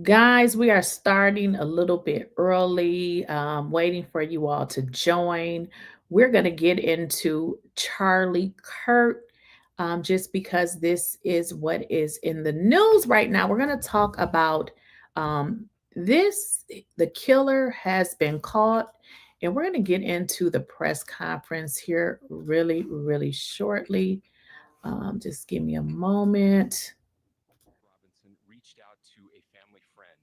Guys, we are starting a little bit early, waiting for you all to join. We're going to get into Charlie Kirk just because this is what is in the news right now. We're going to talk about um, this. The killer has been caught, and we're going to get into the press conference here really, really shortly. Just give me a moment. Robinson reached out to a family friend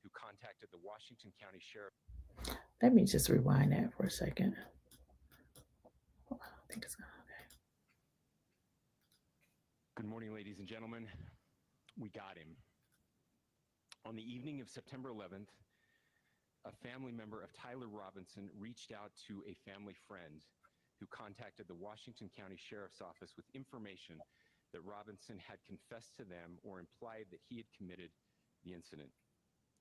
who contacted the Washington County Sheriff. Let me just rewind that for a second. I think it's Good morning, ladies and gentlemen. We got him. On the evening of September 11th, a family member of Tyler Robinson reached out to a family friend who contacted the Washington County Sheriff's Office with information that Robinson had confessed to them or implied that he had committed the incident.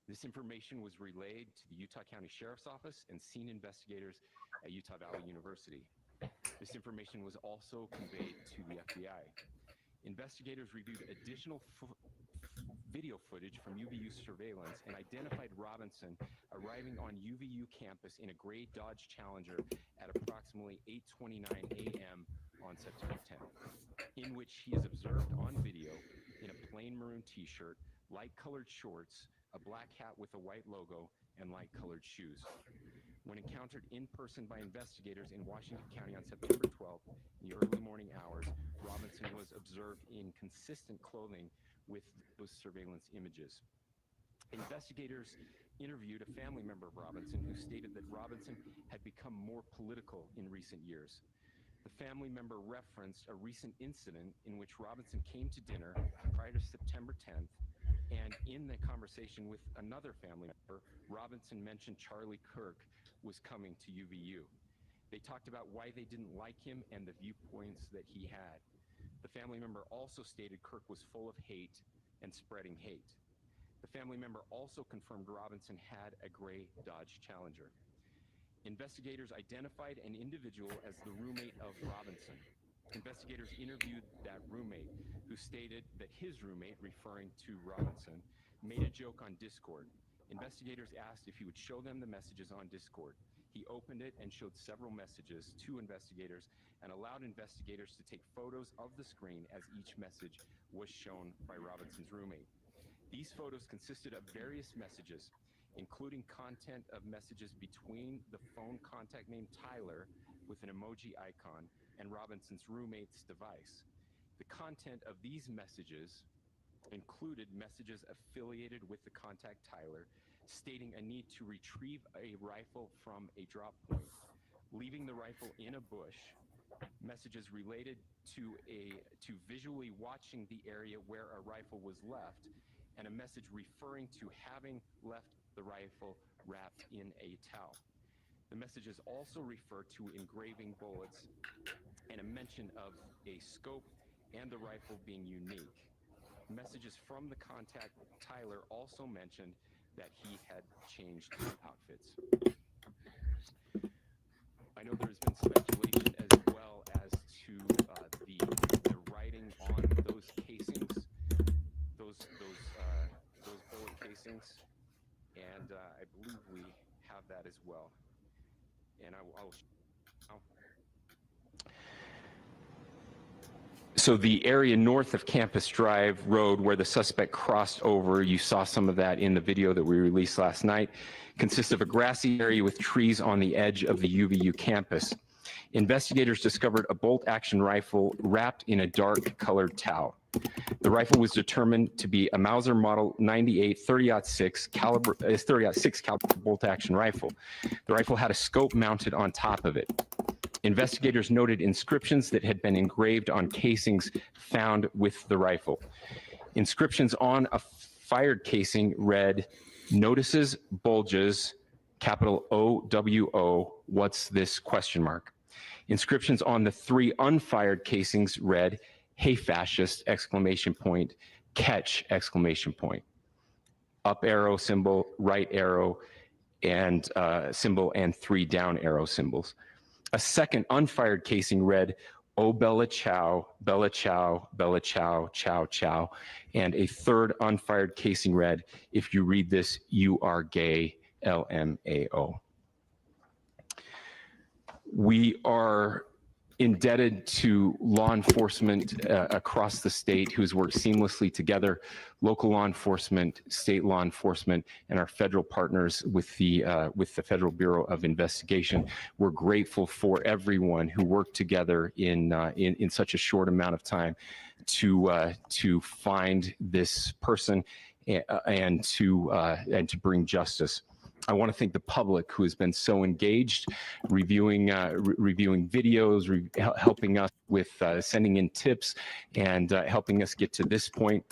This information was relayed to the Utah County Sheriff's Office and scene investigators at Utah Valley University. This information was also conveyed to the FBI. Investigators reviewed additional video footage from UVU surveillance and identified Robinson arriving on UVU campus in a gray Dodge Challenger at approximately 8:29 a.m. on September 10th, in which he is observed on video in a plain maroon t-shirt, light-colored shorts, a black hat with a white logo, and light-colored shoes. When encountered in person by investigators in Washington County on September 12th, in the early morning hours, Robinson was observed in consistent clothing with those surveillance images. Investigators interviewed a family member of Robinson who stated that Robinson had become more political in recent years. The family member referenced a recent incident in which Robinson came to dinner prior to September 10th, and in the conversation with another family member, Robinson mentioned Charlie Kirk was coming to UVU. They talked about why they didn't like him and the viewpoints that he had. The family member also stated Kirk was full of hate and spreading hate. The family member also confirmed Robinson had a gray Dodge Challenger. Investigators identified an individual as the roommate of Robinson. Investigators interviewed that roommate, who stated that his roommate, referring to Robinson, made a joke on Discord. Investigators asked if he would show them the messages on Discord. He opened it and showed several messages to investigators and allowed investigators to take photos of the screen as each message was shown by Robinson's roommate. These photos consisted of various messages, including content of messages between the phone contact name Tyler with an emoji icon and Robinson's roommate's device. The content of these messages included messages affiliated with the contact Tyler, stating a need to retrieve a rifle from a drop point, leaving the rifle in a bush, messages related to visually watching the area where a rifle was left, and a message referring to having left the rifle wrapped in a towel. The messages also refer to engraving bullets and a mention of a scope and the rifle being unique. Messages from the contact Tyler also mentioned that he had changed outfits. I know there's been speculation as well as to the writing on those casings, those bullet casings, and I believe we have that as well. And I will. So the area north of Campus Drive Road where the suspect crossed over, you saw some of that in the video that we released last night, consists of a grassy area with trees on the edge of the UVU campus. Investigators discovered a bolt-action rifle wrapped in a dark-colored towel. The rifle was determined to be a Mauser Model 98 30-06 caliber bolt-action rifle. The rifle had a scope mounted on top of it. Investigators noted inscriptions that had been engraved on casings found with the rifle. Inscriptions on a fired casing read, "Notices, bulges, capital OWO, what's this question mark?" Inscriptions on the 3 unfired casings read, "Hey fascist, exclamation point, catch, exclamation point." Up arrow symbol, right arrow and symbol, and 3 down arrow symbols. A second unfired casing read, "Oh Bella Ciao, Bella Ciao, Bella Ciao, Ciao Ciao," and a third unfired casing read, "If you read this, you are gay, LMAO." We are indebted to law enforcement across the state who's worked seamlessly together, local law enforcement, state law enforcement, and our federal partners with the Federal Bureau of Investigation. We're grateful for everyone who worked together in such a short amount of time to find this person and to bring justice. I want to thank the public who has been so engaged, reviewing videos, helping us with sending in tips, and helping us get to this point.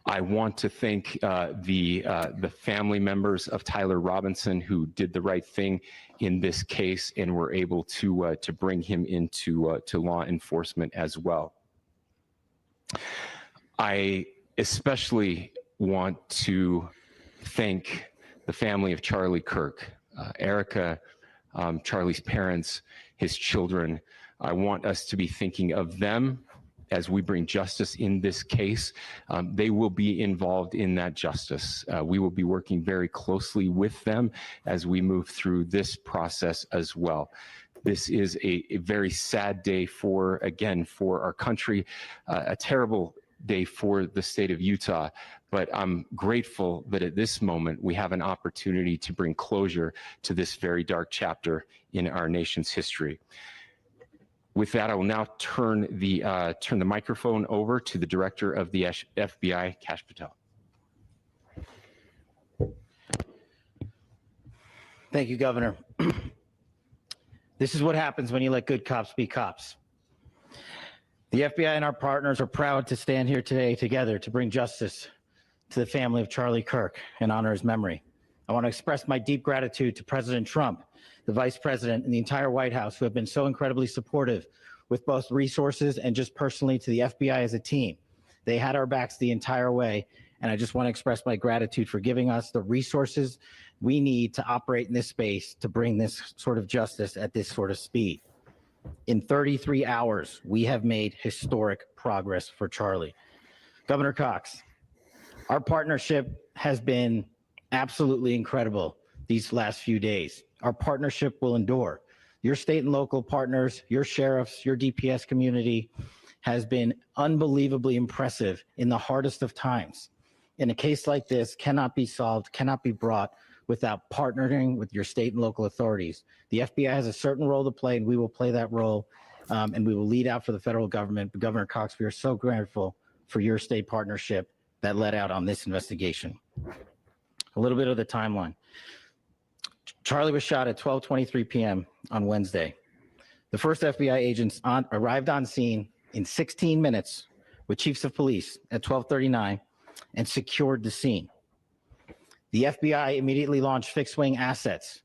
I want to thank the family members of Tyler Robinson who did the right thing in this case and were able to bring him into to law enforcement as well. I especially want to thank the family of Charlie Kirk, Erica, Charlie's parents, his children. I want us to be thinking of them as we bring justice in this case. They will be involved in that justice. We will be working very closely with them as we move through this process as well. This is a very sad day for our country, a terrible day for the state of Utah, but I'm grateful that at this moment we have an opportunity to bring closure to this very dark chapter in our nation's history. With that, I will now turn the microphone over to the Director of the FBI, Kash Patel. Thank you, Governor. This is what happens when you let good cops be cops. The FBI and our partners are proud to stand here today together to bring justice to the family of Charlie Kirk and honor his memory. I want to express my deep gratitude to President Trump, the Vice President, and the entire White House who have been so incredibly supportive with both resources and just personally to the FBI as a team. They had our backs the entire way, and I just want to express my gratitude for giving us the resources we need to operate in this space to bring this sort of justice at this sort of speed. In 33 hours, we have made historic progress for Charlie. Governor Cox, our partnership has been absolutely incredible these last few days. Our partnership will endure. Your state and local partners, your sheriffs, your DPS community has been unbelievably impressive in the hardest of times. And a case like this cannot be solved, cannot be brought without partnering with your state and local authorities. The FBI has a certain role to play, and we will play that role, and we will lead out for the federal government. But Governor Cox, we are so grateful for your state partnership that led out on this investigation. A little bit of the timeline. Charlie was shot at 12:23 p.m. on Wednesday. The first FBI agents arrived on scene in 16 minutes with chiefs of police at 12:39 and secured the scene. The FBI immediately launched fixed-wing assets.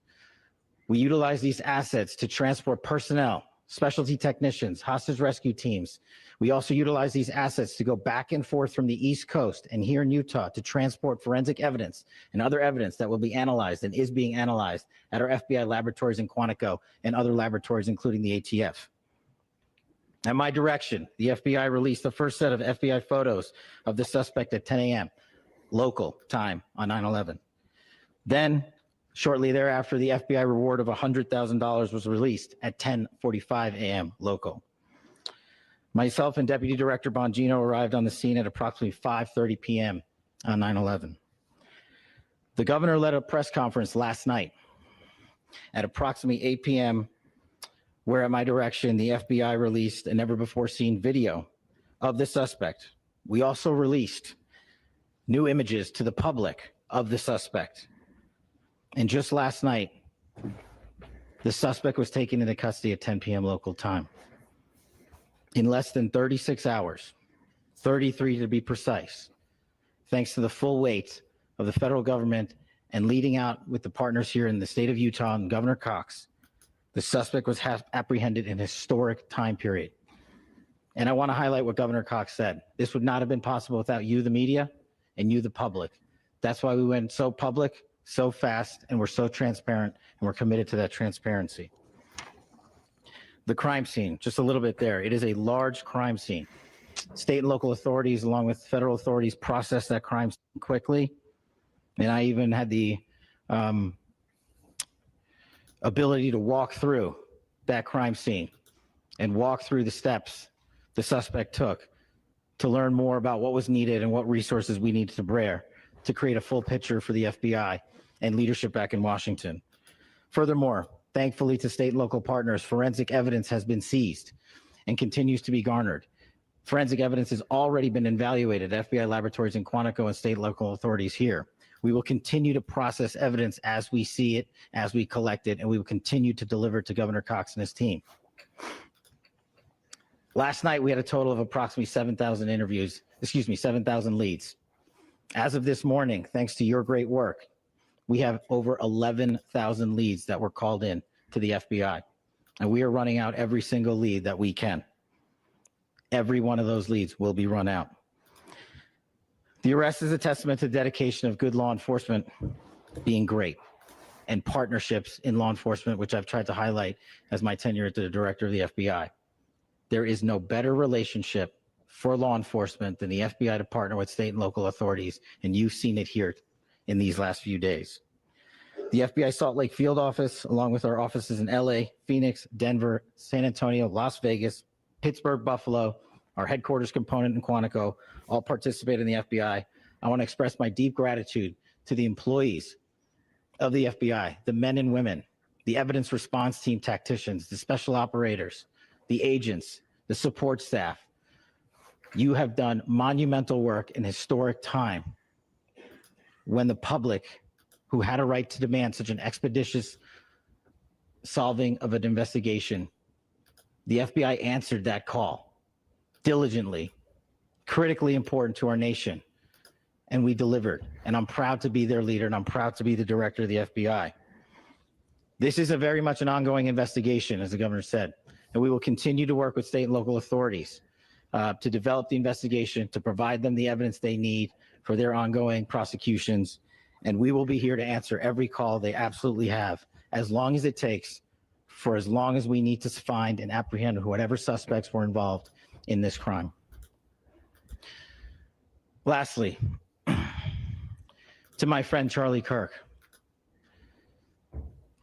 We utilized these assets to transport personnel, specialty technicians, hostage rescue teams. We also utilized these assets to go back and forth from the East Coast and here in Utah to transport forensic evidence and other evidence that will be analyzed and is being analyzed at our FBI laboratories in Quantico and other laboratories, including the ATF. At my direction, the FBI released the first set of FBI photos of the suspect at 10 a.m. local time on 9/11. Then, shortly thereafter, the FBI reward of $100,000 was released at 10:45 a.m. local. Myself and Deputy Director Bongino arrived on the scene at approximately 5:30 p.m. on 9/11. The governor led a press conference last night at approximately 8 p.m., where at my direction, the FBI released a never-before-seen video of the suspect. We also released new images to the public of the suspect. And just last night, the suspect was taken into custody at 10 p.m. local time. In less than 36 hours, 33 to be precise, thanks to the full weight of the federal government and leading out with the partners here in the state of Utah and Governor Cox, the suspect was apprehended in a historic time period. And I want to highlight what Governor Cox said. This would not have been possible without you, the media, and you, the public. That's why we went so public, so fast, and we're so transparent, and we're committed to that transparency. The crime scene, just a little bit there. It is a large crime scene. State and local authorities, along with federal authorities, process that crime scene quickly. And I even had the ability to walk through that crime scene and walk through the steps the suspect took to learn more about what was needed and what resources we needed to bear to create a full picture for the FBI and leadership back in Washington. Furthermore, thankfully to state and local partners, forensic evidence has been seized and continues to be garnered. Forensic evidence has already been evaluated at FBI laboratories in Quantico and state and local authorities here. We will continue to process evidence as we see it, as we collect it, and we will continue to deliver to Governor Cox and his team. Last night, we had a total of approximately 7,000 leads. As of this morning, thanks to your great work, we have over 11,000 leads that were called in to the FBI, and we are running out every single lead that we can. Every one of those leads will be run out. The arrest is a testament to the dedication of good law enforcement being great and partnerships in law enforcement, which I've tried to highlight as my tenure as the director of the FBI. There is no better relationship for law enforcement than the FBI to partner with state and local authorities, and you've seen it here in these last few days. The FBI Salt Lake field office, along with our offices in LA, Phoenix, Denver, San Antonio, Las Vegas, Pittsburgh, Buffalo, our headquarters component in Quantico, all participate in the FBI. I want to express my deep gratitude to the employees of the FBI, the men and women, the evidence response team tacticians, the special operators, the agents, the support staff. You have done monumental work in historic time when the public, who had a right to demand such an expeditious solving of an investigation, the FBI answered that call diligently, critically important to our nation, and we delivered. And I'm proud to be their leader, and I'm proud to be the director of the FBI. This is a very much an ongoing investigation, as the governor said, and we will continue to work with state and local authorities to develop the investigation, to provide them the evidence they need for their ongoing prosecutions, and we will be here to answer every call they absolutely have, as long as it takes, for as long as we need to find and apprehend whatever suspects were involved in this crime. Lastly, to my friend Charlie Kirk,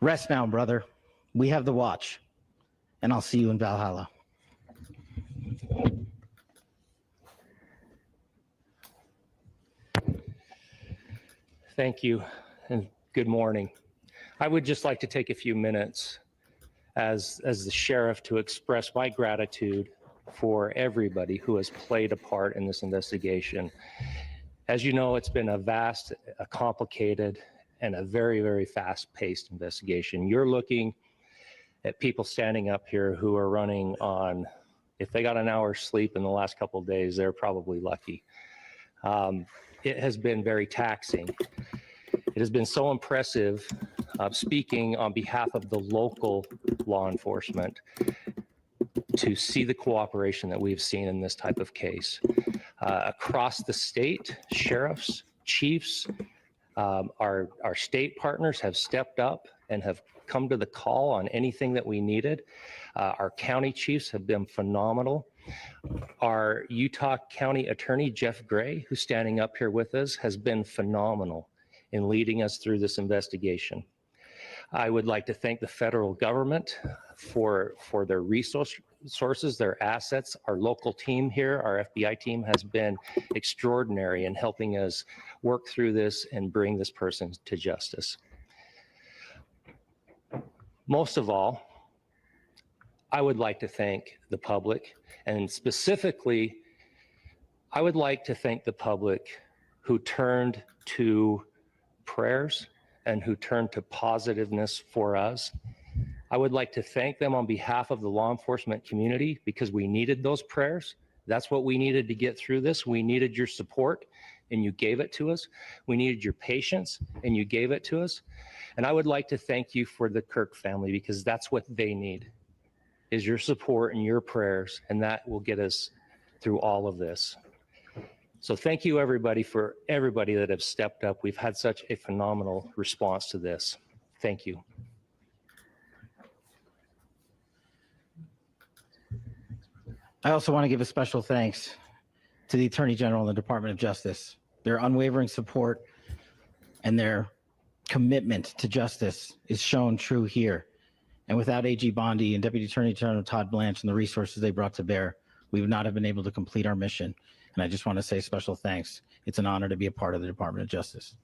rest now, brother. We have the watch, and I'll see you in Valhalla. Thank you, and good morning. I would just like to take a few minutes as the sheriff to express my gratitude for everybody who has played a part in this investigation. As you know, it's been a vast, a complicated, and a very, very fast-paced investigation. You're looking at people standing up here who are running on, if they got an hour's sleep in the last couple of days, they're probably lucky. It has been very taxing. It has been so impressive, speaking on behalf of the local law enforcement, to see the cooperation that we've seen in this type of case. Across the state, sheriffs, chiefs, our state partners have stepped up and have come to the call on anything that we needed. Our county chiefs have been phenomenal. Our Utah County Attorney, Jeff Gray, who's standing up here with us, has been phenomenal in leading us through this investigation. I would like to thank the federal government for their resources, their assets. Our local team here, our FBI team, has been extraordinary in helping us work through this and bring this person to justice. Most of all, I would like to thank the public, and specifically, I would like to thank the public who turned to prayers and who turned to positiveness for us. I would like to thank them on behalf of the law enforcement community, because we needed those prayers. That's what we needed to get through this. We needed your support, and you gave it to us. We needed your patience, and you gave it to us. And I would like to thank you for the Kirk family, because that's what they need, is your support and your prayers, and that will get us through all of this. So thank you, everybody, for everybody that have stepped up. We've had such a phenomenal response to this. Thank you. I also want to give a special thanks to the Attorney General and the Department of Justice. Their unwavering support and their commitment to justice is shown true here. And without AG Bondi and Deputy Attorney General Todd Blanche and the resources they brought to bear, we would not have been able to complete our mission. And I just want to say special thanks. It's an honor to be a part of the Department of Justice.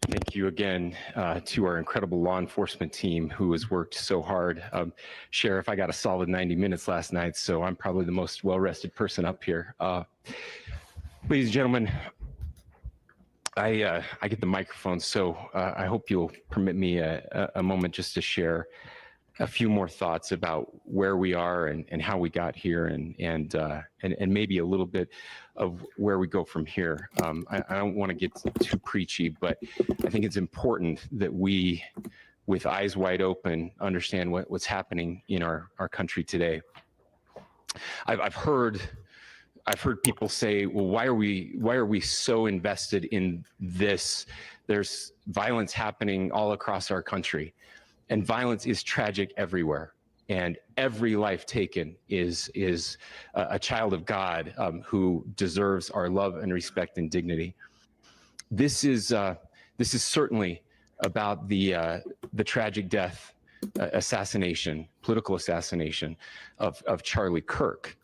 Thank you again to our incredible law enforcement team who has worked so hard. Sheriff, I got a solid 90 minutes last night, so I'm probably the most well-rested person up here. Ladies and gentlemen, I get the microphone, so I hope you'll permit me a moment just to share a few more thoughts about where we are and how we got here and maybe a little bit of where we go from here. I don't want to get too preachy, but I think it's important that we, with eyes wide open, understand what's happening in our country today. I've heard people say, well, why are we so invested in this? There's violence happening all across our country. And violence is tragic everywhere, and every life taken is a child of God who deserves our love and respect and dignity. This is certainly about the tragic death, political assassination of Charlie Kirk,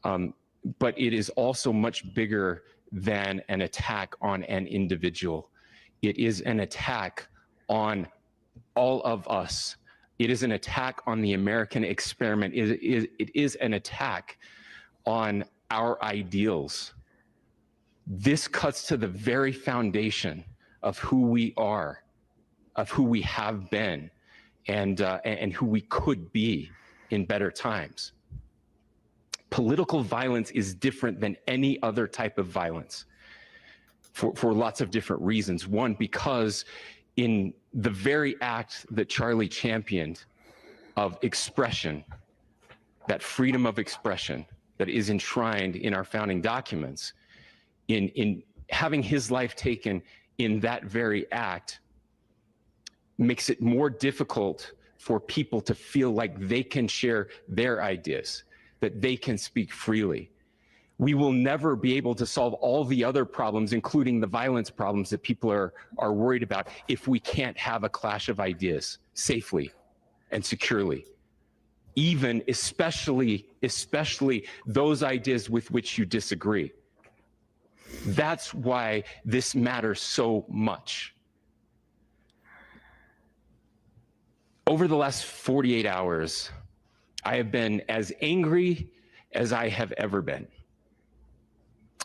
but it is also much bigger than an attack on an individual. It is an attack on all of us. It is an attack on the American experiment. It is an attack on our ideals. This cuts to the very foundation of who we are, of who we have been, and who we could be in better times. Political violence is different than any other type of violence for lots of different reasons. One, because in the very act that Charlie championed of expression, that freedom of expression that is enshrined in our founding documents, in having his life taken in that very act, makes it more difficult for people to feel like they can share their ideas, that they can speak freely. We will never be able to solve all the other problems, including the violence problems that people are worried about, if we can't have a clash of ideas safely and securely. Even, especially those ideas with which you disagree. That's why this matters so much. Over the last 48 hours, I have been as angry as I have ever been,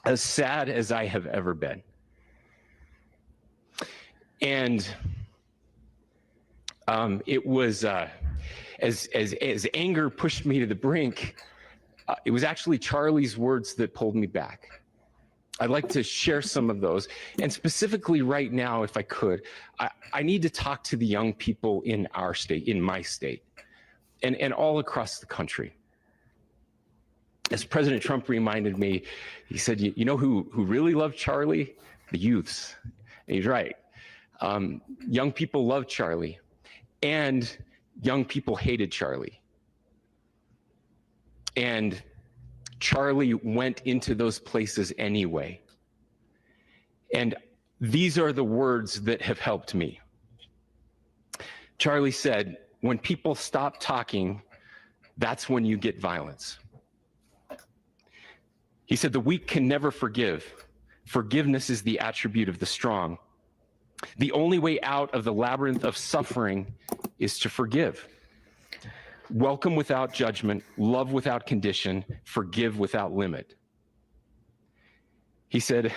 as sad as I have ever been. And it was, as anger pushed me to the brink, it was actually Charlie's words that pulled me back. I'd like to share some of those. And specifically right now, if I could, I need to talk to the young people in our state, in my state, and all across the country. As President Trump reminded me, he said, you know who really loved Charlie? The youths. And he's right. Young people loved Charlie, and young people hated Charlie. And Charlie went into those places anyway. And these are the words that have helped me. Charlie said, when people stop talking, that's when you get violence. He said, the weak can never forgive. Forgiveness is the attribute of the strong. The only way out of the labyrinth of suffering is to forgive. Welcome without judgment, love without condition, forgive without limit. He said,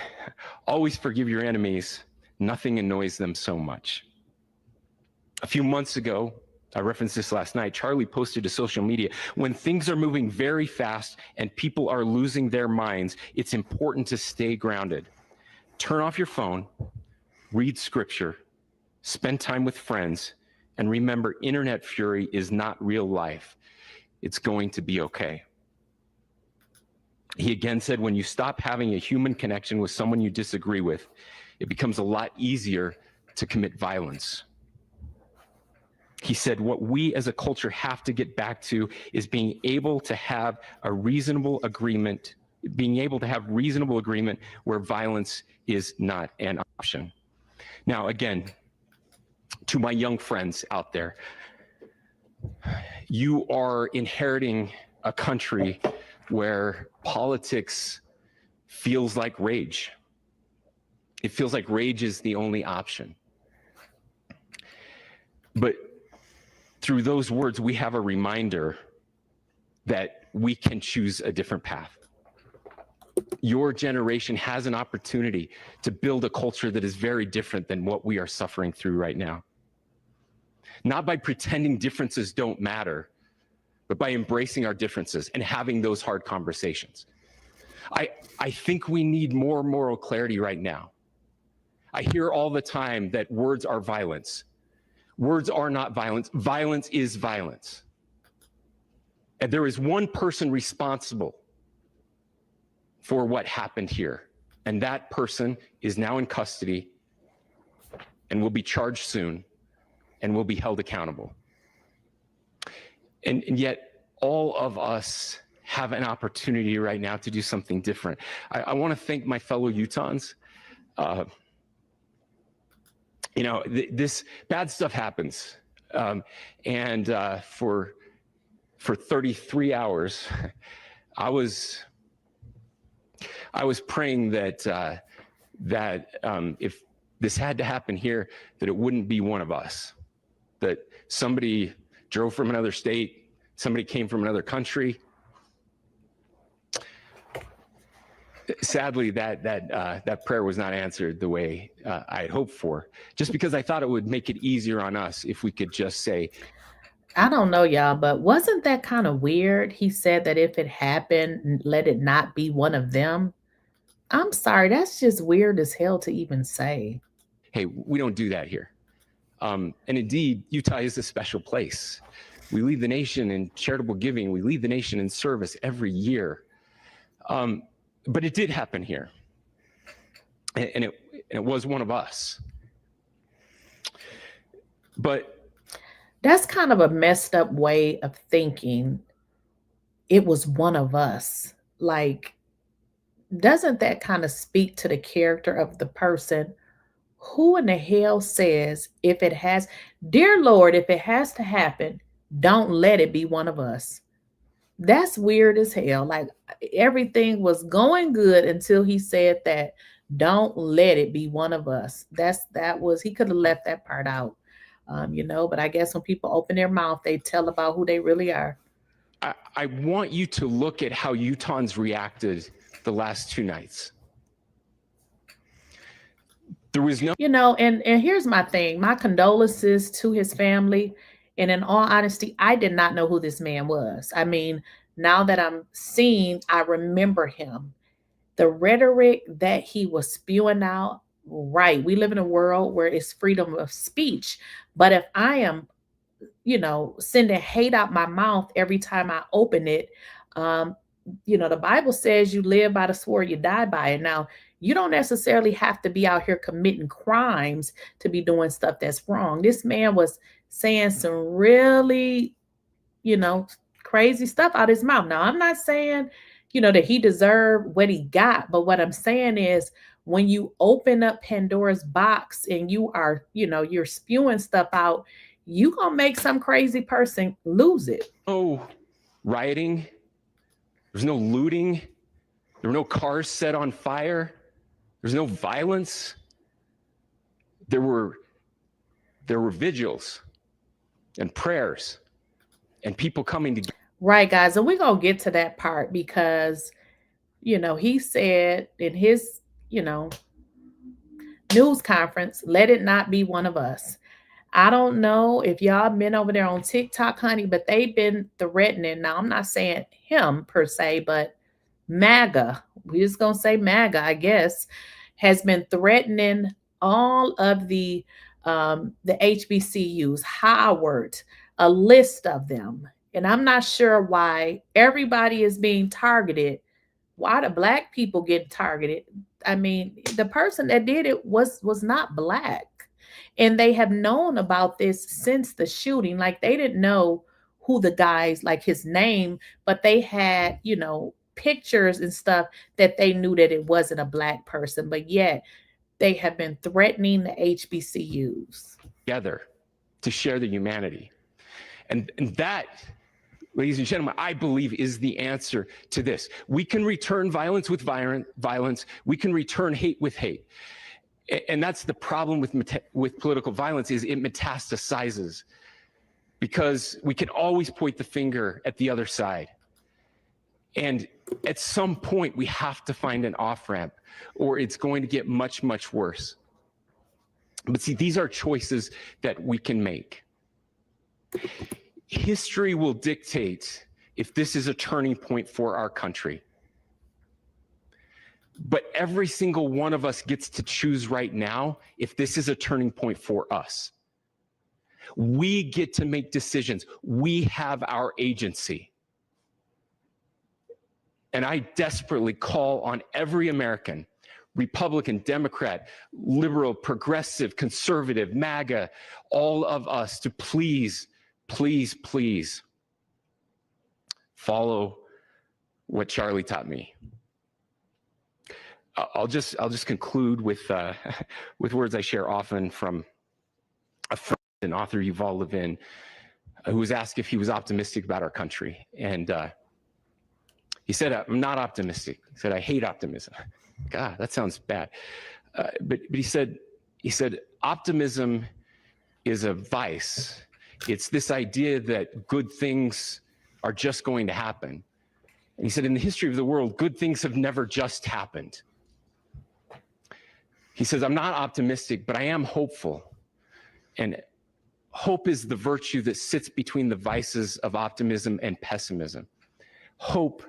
always forgive your enemies. Nothing annoys them so much. A few months ago, I referenced this last night, Charlie posted to social media, when things are moving very fast and people are losing their minds, it's important to stay grounded. Turn off your phone, read scripture, spend time with friends, and remember, internet fury is not real life. It's going to be okay. He again said, when you stop having a human connection with someone you disagree with, it becomes a lot easier to commit violence. He said, what we as a culture have to get back to is being able to have a reasonable agreement, where violence is not an option. Now, again, to my young friends out there, you are inheriting a country where politics feels like rage. It feels like rage is the only option. But through those words, we have a reminder that we can choose a different path. Your generation has an opportunity to build a culture that is very different than what we are suffering through right now. Not by pretending differences don't matter, but by embracing our differences and having those hard conversations. I think we need more moral clarity right now. I hear all the time that words are violence. Words are not violence. Violence is violence. And there is one person responsible for what happened here. And that person is now in custody and will be charged soon and will be held accountable. And yet all of us have an opportunity right now to do something different. I want to thank my fellow Utahns. This bad stuff happens. For 33 hours, I was praying that if this had to happen here, that it wouldn't be one of us, that somebody drove from another state, somebody came from another country. Sadly, that prayer was not answered the way I had hoped for, just because I thought it would make it easier on us if we could just say, I don't know, y'all, but wasn't that kind of weird? He said that if it happened, let it not be one of them. I'm sorry, that's just weird as hell to even say. hey, we don't do that here. And indeed, Utah is a special place. We lead the nation in charitable giving. We lead the nation in service every year. But it did happen here. And it was one of us. But that's kind of a messed up way of thinking. It was one of us. Like, doesn't that kind of speak to the character of the person? Who in the hell says if it has, dear Lord, if it has to happen, don't let it be one of us? That's weird as hell. Like, everything was going good until he said that. Don't let it be one of us. He could have left that part out. But I guess when people open their mouth, they tell about who they really are. I want you to look at how Utahns reacted the last two nights. There was no, and here's my thing. My condolences to his family. And in all honesty, I did not know who this man was. I mean, now that I'm seeing, I remember him. The rhetoric that he was spewing out, right. We live in a world where it's freedom of speech. But if I am, sending hate out my mouth every time I open it, the Bible says you live by the sword, you die by it. Now, you don't necessarily have to be out here committing crimes to be doing stuff that's wrong. This man was saying some really, crazy stuff out his mouth. Now, I'm not saying, that he deserved what he got. But what I'm saying is, when you open up Pandora's box and you are, you're spewing stuff out, you gonna make some crazy person lose it. no rioting. There's no looting. There were no cars set on fire. There's no violence. There were vigils and prayers and people coming together. Right, guys. And we're going to get to that part because, he said in his, news conference, let it not be one of us. I don't know if y'all been over there on TikTok, honey, but they've been threatening. Now, I'm not saying him per se, but MAGA, we're just going to say MAGA, I guess, has been threatening all of the HBCUs, Howard, a list of them. And I'm not sure why everybody is being targeted. Why the Black people get targeted? I mean, the person that did it was not Black. And they have known about this since the shooting. Like, they didn't know who the guy's, like, his name, but they had, you know, pictures and stuff that they knew that it wasn't a Black person, but yet they have been threatening the HBCUs. Together to share the humanity. And that, ladies and gentlemen, I believe is the answer to this. We can return violence with violence. We can return hate with hate. And that's the problem with political violence, is it metastasizes, because we can always point the finger at the other side. And at some point, we have to find an off-ramp, or it's going to get much, much worse. But see, these are choices that we can make. History will dictate if this is a turning point for our country. But every single one of us gets to choose right now if this is a turning point for us. We get to make decisions. We have our agency. And I desperately call on every American, Republican, Democrat, liberal, progressive, conservative, MAGA, all of us to please, please, please follow what Charlie taught me. I'll just conclude with with words I share often from a friend and author, 𝐬𝐿 𝐫𝐷𝐿, who was asked if he was optimistic about our country, and he said, "I'm not optimistic." He said, "I hate optimism." God, that sounds bad. But he said, optimism is a vice. It's this idea that good things are just going to happen. And he said, in the history of the world, good things have never just happened. He says, I'm not optimistic, but I am hopeful. And hope is the virtue that sits between the vices of optimism and pessimism. Hope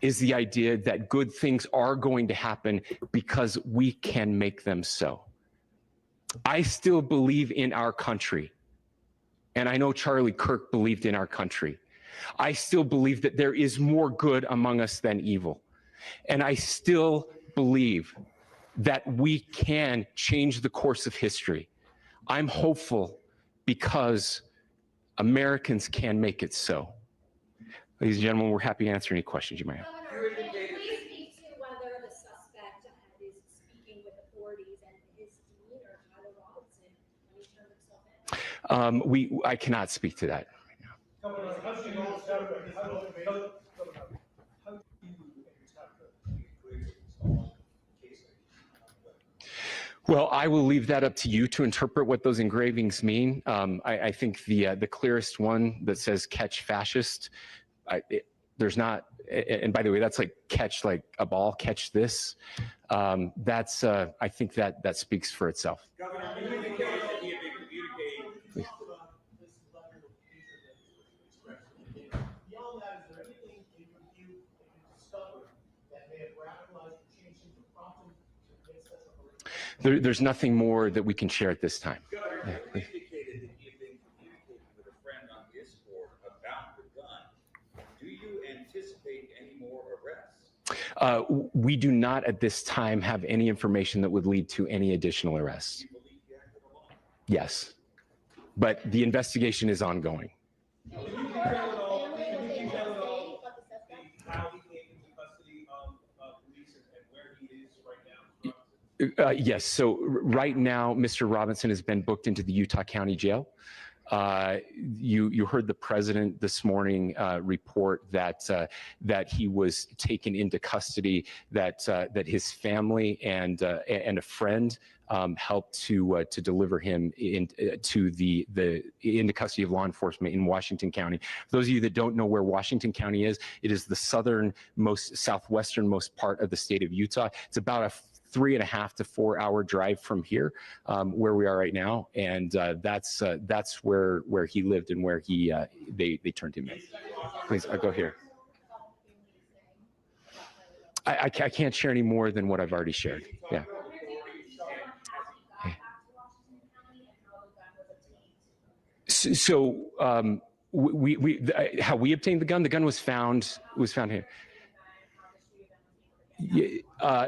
is the idea that good things are going to happen because we can make them so. I still believe in our country. And I know Charlie Kirk believed in our country. I still believe that there is more good among us than evil. And I still believe that we can change the course of history. I'm hopeful because Americans can make it so. Ladies and gentlemen, we're happy to answer any questions you might have. Governor, please speak to whether the suspect is speaking with authorities and his demeanor, Tyler Robinson, when he turned himself in. I cannot speak to that right now. Governor, how do you interpret his motivation? How do you interpret the engravings on 𝐾𝐨𝐧'𝐭? Well, I will leave that up to you to interpret what those engravings mean. I think the clearest one that says "catch fascist," there's not, and by the way, that's like catch like a ball, catch this. That's I think that speaks for itself. Governor, you indicated that he had been communicating. Talk about this letter of hatred that was expressed. Beyond that, is there anything in review that you discovered that may have radicalized or changed him to prompt him to commit such a horrific? There's nothing more that we can share at this time. Governor, you indicated that you have been communicating with a friend on Discord about the gun. Do you anticipate any more arrests? We do not at this time have any information that would lead to any additional arrests. Do you believe you acted alone? Yes, but the investigation is ongoing. Can you detail it all? Can you detail it all? How he came into custody of police and where he is right now? Yes, so right now, Mr. Robinson has been booked into the Utah County Jail. You heard the president this morning report that he was taken into custody, that his family and a friend helped to deliver him into custody of law enforcement in Washington County. For those of you that don't know where Washington County is, it is the southwesternmost part of the state of Utah. It's about a 3.5 to 4 hour drive from here, where we are right now, and that's where he lived and where they turned him in. Please, I'll go here. I can't share any more than what I've already shared. Yeah. So how we obtained the gun was found here.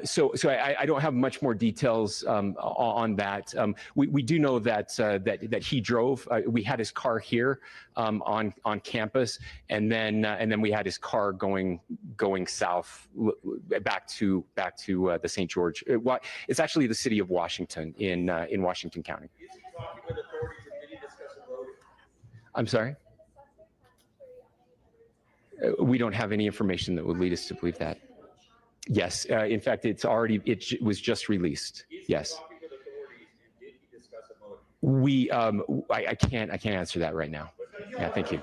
So I don't have much more details on that. We do know that that he drove. We had his car here on campus, and then we had his car going south back to the St. George. It's actually the city of Washington in Washington County. Is he talking with authorities, or did he discuss a motive? I'm sorry. We don't have any information that would lead us to believe that. Yes, in fact, it was just released. Yes. Talking with authorities, and did he discuss a motive? I can't answer that right now. Yeah, thank you.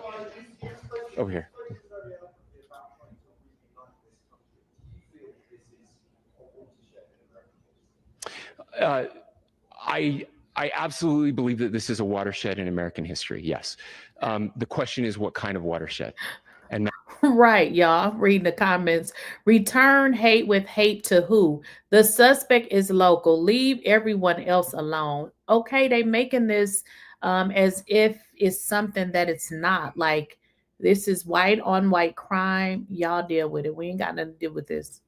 Over here. I absolutely believe that this is a watershed in American history. Yes. The question is, what kind of watershed? And Right, y'all. Reading the comments. Return hate with hate to who? The suspect is local. Leave everyone else alone. Okay, they making this as if it's something that it's not. Like, this is white on white crime. Y'all deal with it. We ain't got nothing to do with this.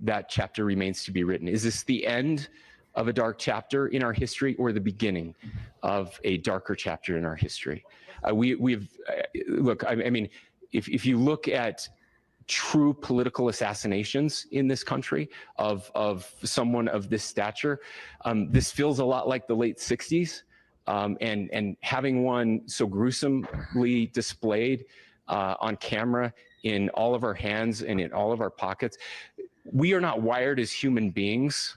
that chapter remains to be written. Is this the end of a dark chapter in our history, or the beginning of a darker chapter in our history? Look, I mean, if you look at true political assassinations in this country of someone of this stature, this feels a lot like the late 60s. And having one so gruesomely displayed on camera in all of our hands and in all of our pockets, we are not wired as human beings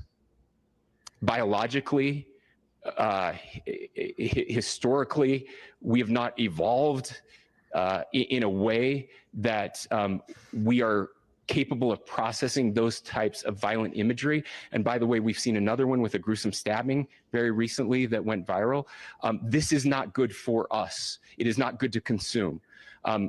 biologically, historically. We have not evolved in a way that we are capable of processing those types of violent imagery. And by the way, we've seen another one with a gruesome stabbing very recently that went viral. This is not good for us. It is not good to consume.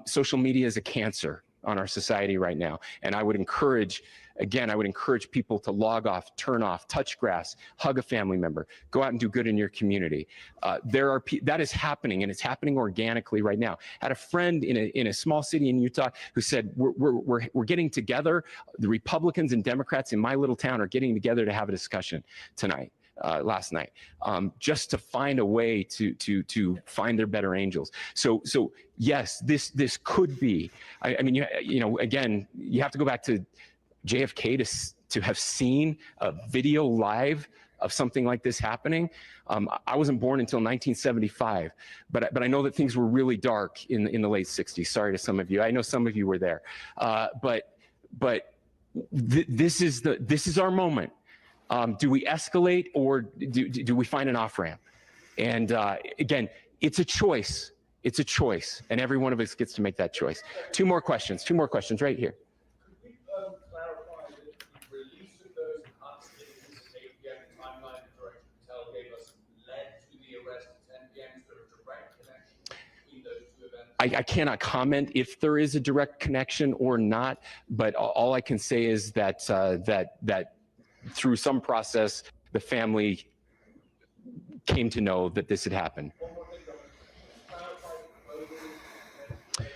Social media is a cancer on our society right now. And I would encourage, again, I would encourage people to log off, turn off, touch grass, hug a family member, go out and do good in your community. That is happening, and it's happening organically right now. I had a friend in a small city in Utah who said, we're getting together. The Republicans and Democrats in my little town are getting together to have a discussion tonight. Last night, just to find a way to find their better angels. So yes, this could be. I mean, you know, again, you have to go back to JFK to have seen a video live of something like this happening. I wasn't born until 1975, but I know that things were really dark in the late 60s. Sorry to some of you. I know some of you were there, but this is our moment. Do we escalate, or do we find an off-ramp? And again, it's a choice. It's a choice, and every one of us gets to make that choice. Two more questions right here. Could we clarify that the release of those constantly at 8 p.m. the timeline that Director Patel gave us led to the arrest at 10 p.m.? Is there a direct connection between those two events? I cannot comment if there is a direct connection or not, but all I can say is that that through some process, the family came to know that this had happened. One more thing, Governor. Clarify the clothing and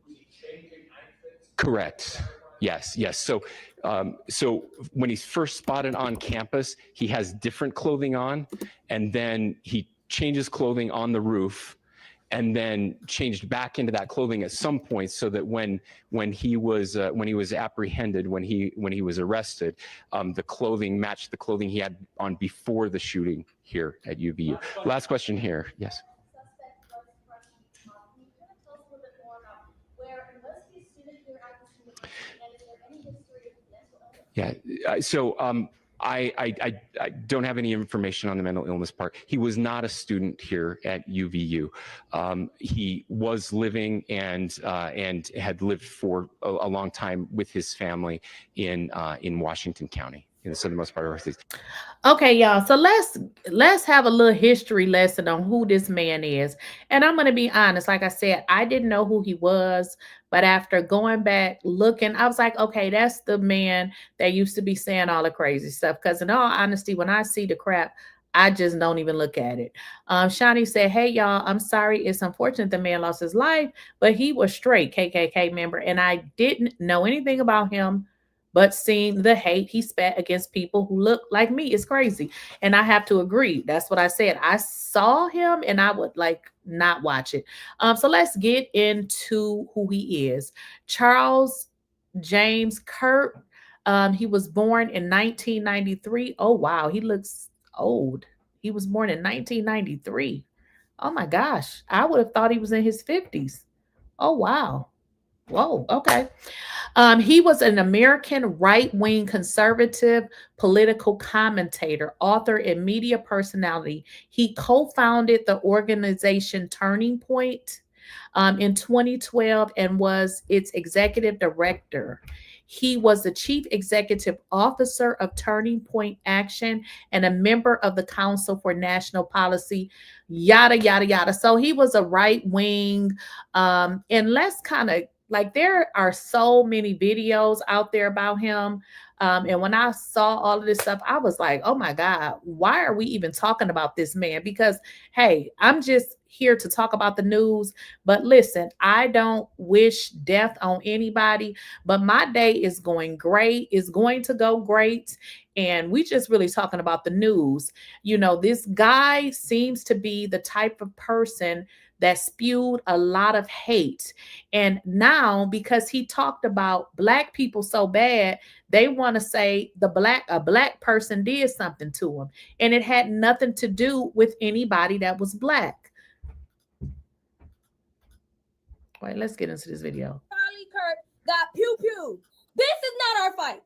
was he changing outfits? Correct. Yes. So when he's first spotted on campus, he has different clothing on, and then he changes clothing on the roof, and then changed back into that clothing at some point, so that when he was apprehended, when he was arrested, the clothing matched the clothing he had on before the shooting here at UVU. Last question here. Yes. Suspect was Russian. Can you kind of tell us a little bit more about where, and was he a student here at this university, and is there any history of mental illness? Yeah. So I don't have any information on the mental illness part. He was not a student here at UVU. He was living and had lived for a long time with his family in Washington County, in the southernmost part of our state. Okay, y'all. So let's have a little history lesson on who this man is. And I'm going to be honest. Like I said, I didn't know who he was, but after going back looking, I was like, okay, that's the man that used to be saying all the crazy stuff. Because in all honesty, when I see the crap, I just don't even look at it. Shawnee said, hey, y'all, I'm sorry. It's unfortunate the man lost his life, but he was straight KKK member, and I didn't know anything about him but seeing the hate he spat against people who look like me is crazy. And I have to agree. That's what I said. I saw him and I would like not watch it. So let's get into who he is. Charles James Kirk. He was born in 1993. Oh, wow. He looks old. He was born in 1993. Oh my gosh. I would have thought he was in his 50s. Oh, wow. Whoa. Okay. He was an American right wing conservative political commentator, author, and media personality. He co founded the organization Turning Point in 2012 and was its executive director. He was the chief executive officer of Turning Point Action and a member of the Council for National Policy, yada, yada, yada. So he was a right wing. And let's kind of like, there are so many videos out there about him. And when I saw all of this stuff, I was like, oh my God, why are we even talking about this man? Because, hey, I'm just here to talk about the news. But listen, I don't wish death on anybody, but my day is going great. It's going to go great. And we just really talking about the news. You know, this guy seems to be the type of person that spewed a lot of hate. And now, because he talked about black people so bad, they want to say a black person did something to him. And it had nothing to do with anybody that was black. Wait, let's get into this video. Charlie Kirk got pew-pew. This is not our fight.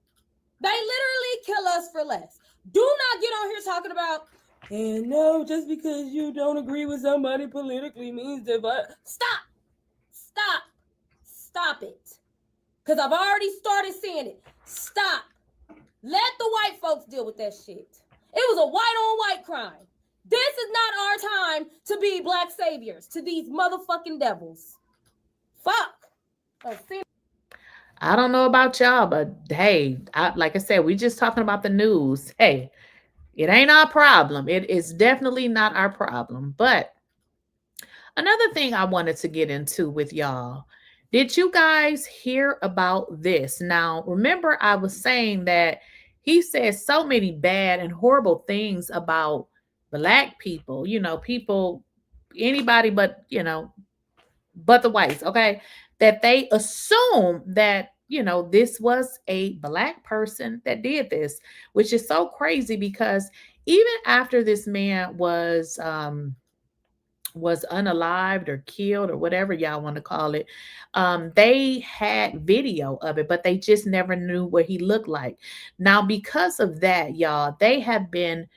They literally kill us for less. Do not get on here talking about, and no, just because you don't agree with somebody politically means that. Stop it. Because I've already started seeing it. Stop. Let the white folks deal with that shit. It was a white-on-white crime. This is not our time to be black saviors to these motherfucking devils. Fuck. I don't know about y'all, but hey, like I said, we just talking about the news. Hey, it ain't our problem. It is definitely not our problem. But another thing I wanted to get into with y'all, did you guys hear about this? Now, remember I was saying that he said so many bad and horrible things about black people, people, anybody but, but the whites, okay? That they assume that, this was a black person that did this, which is so crazy because even after this man was unalived or killed or whatever y'all want to call it, they had video of it, but they just never knew what he looked like. Now, because of that, y'all, they have been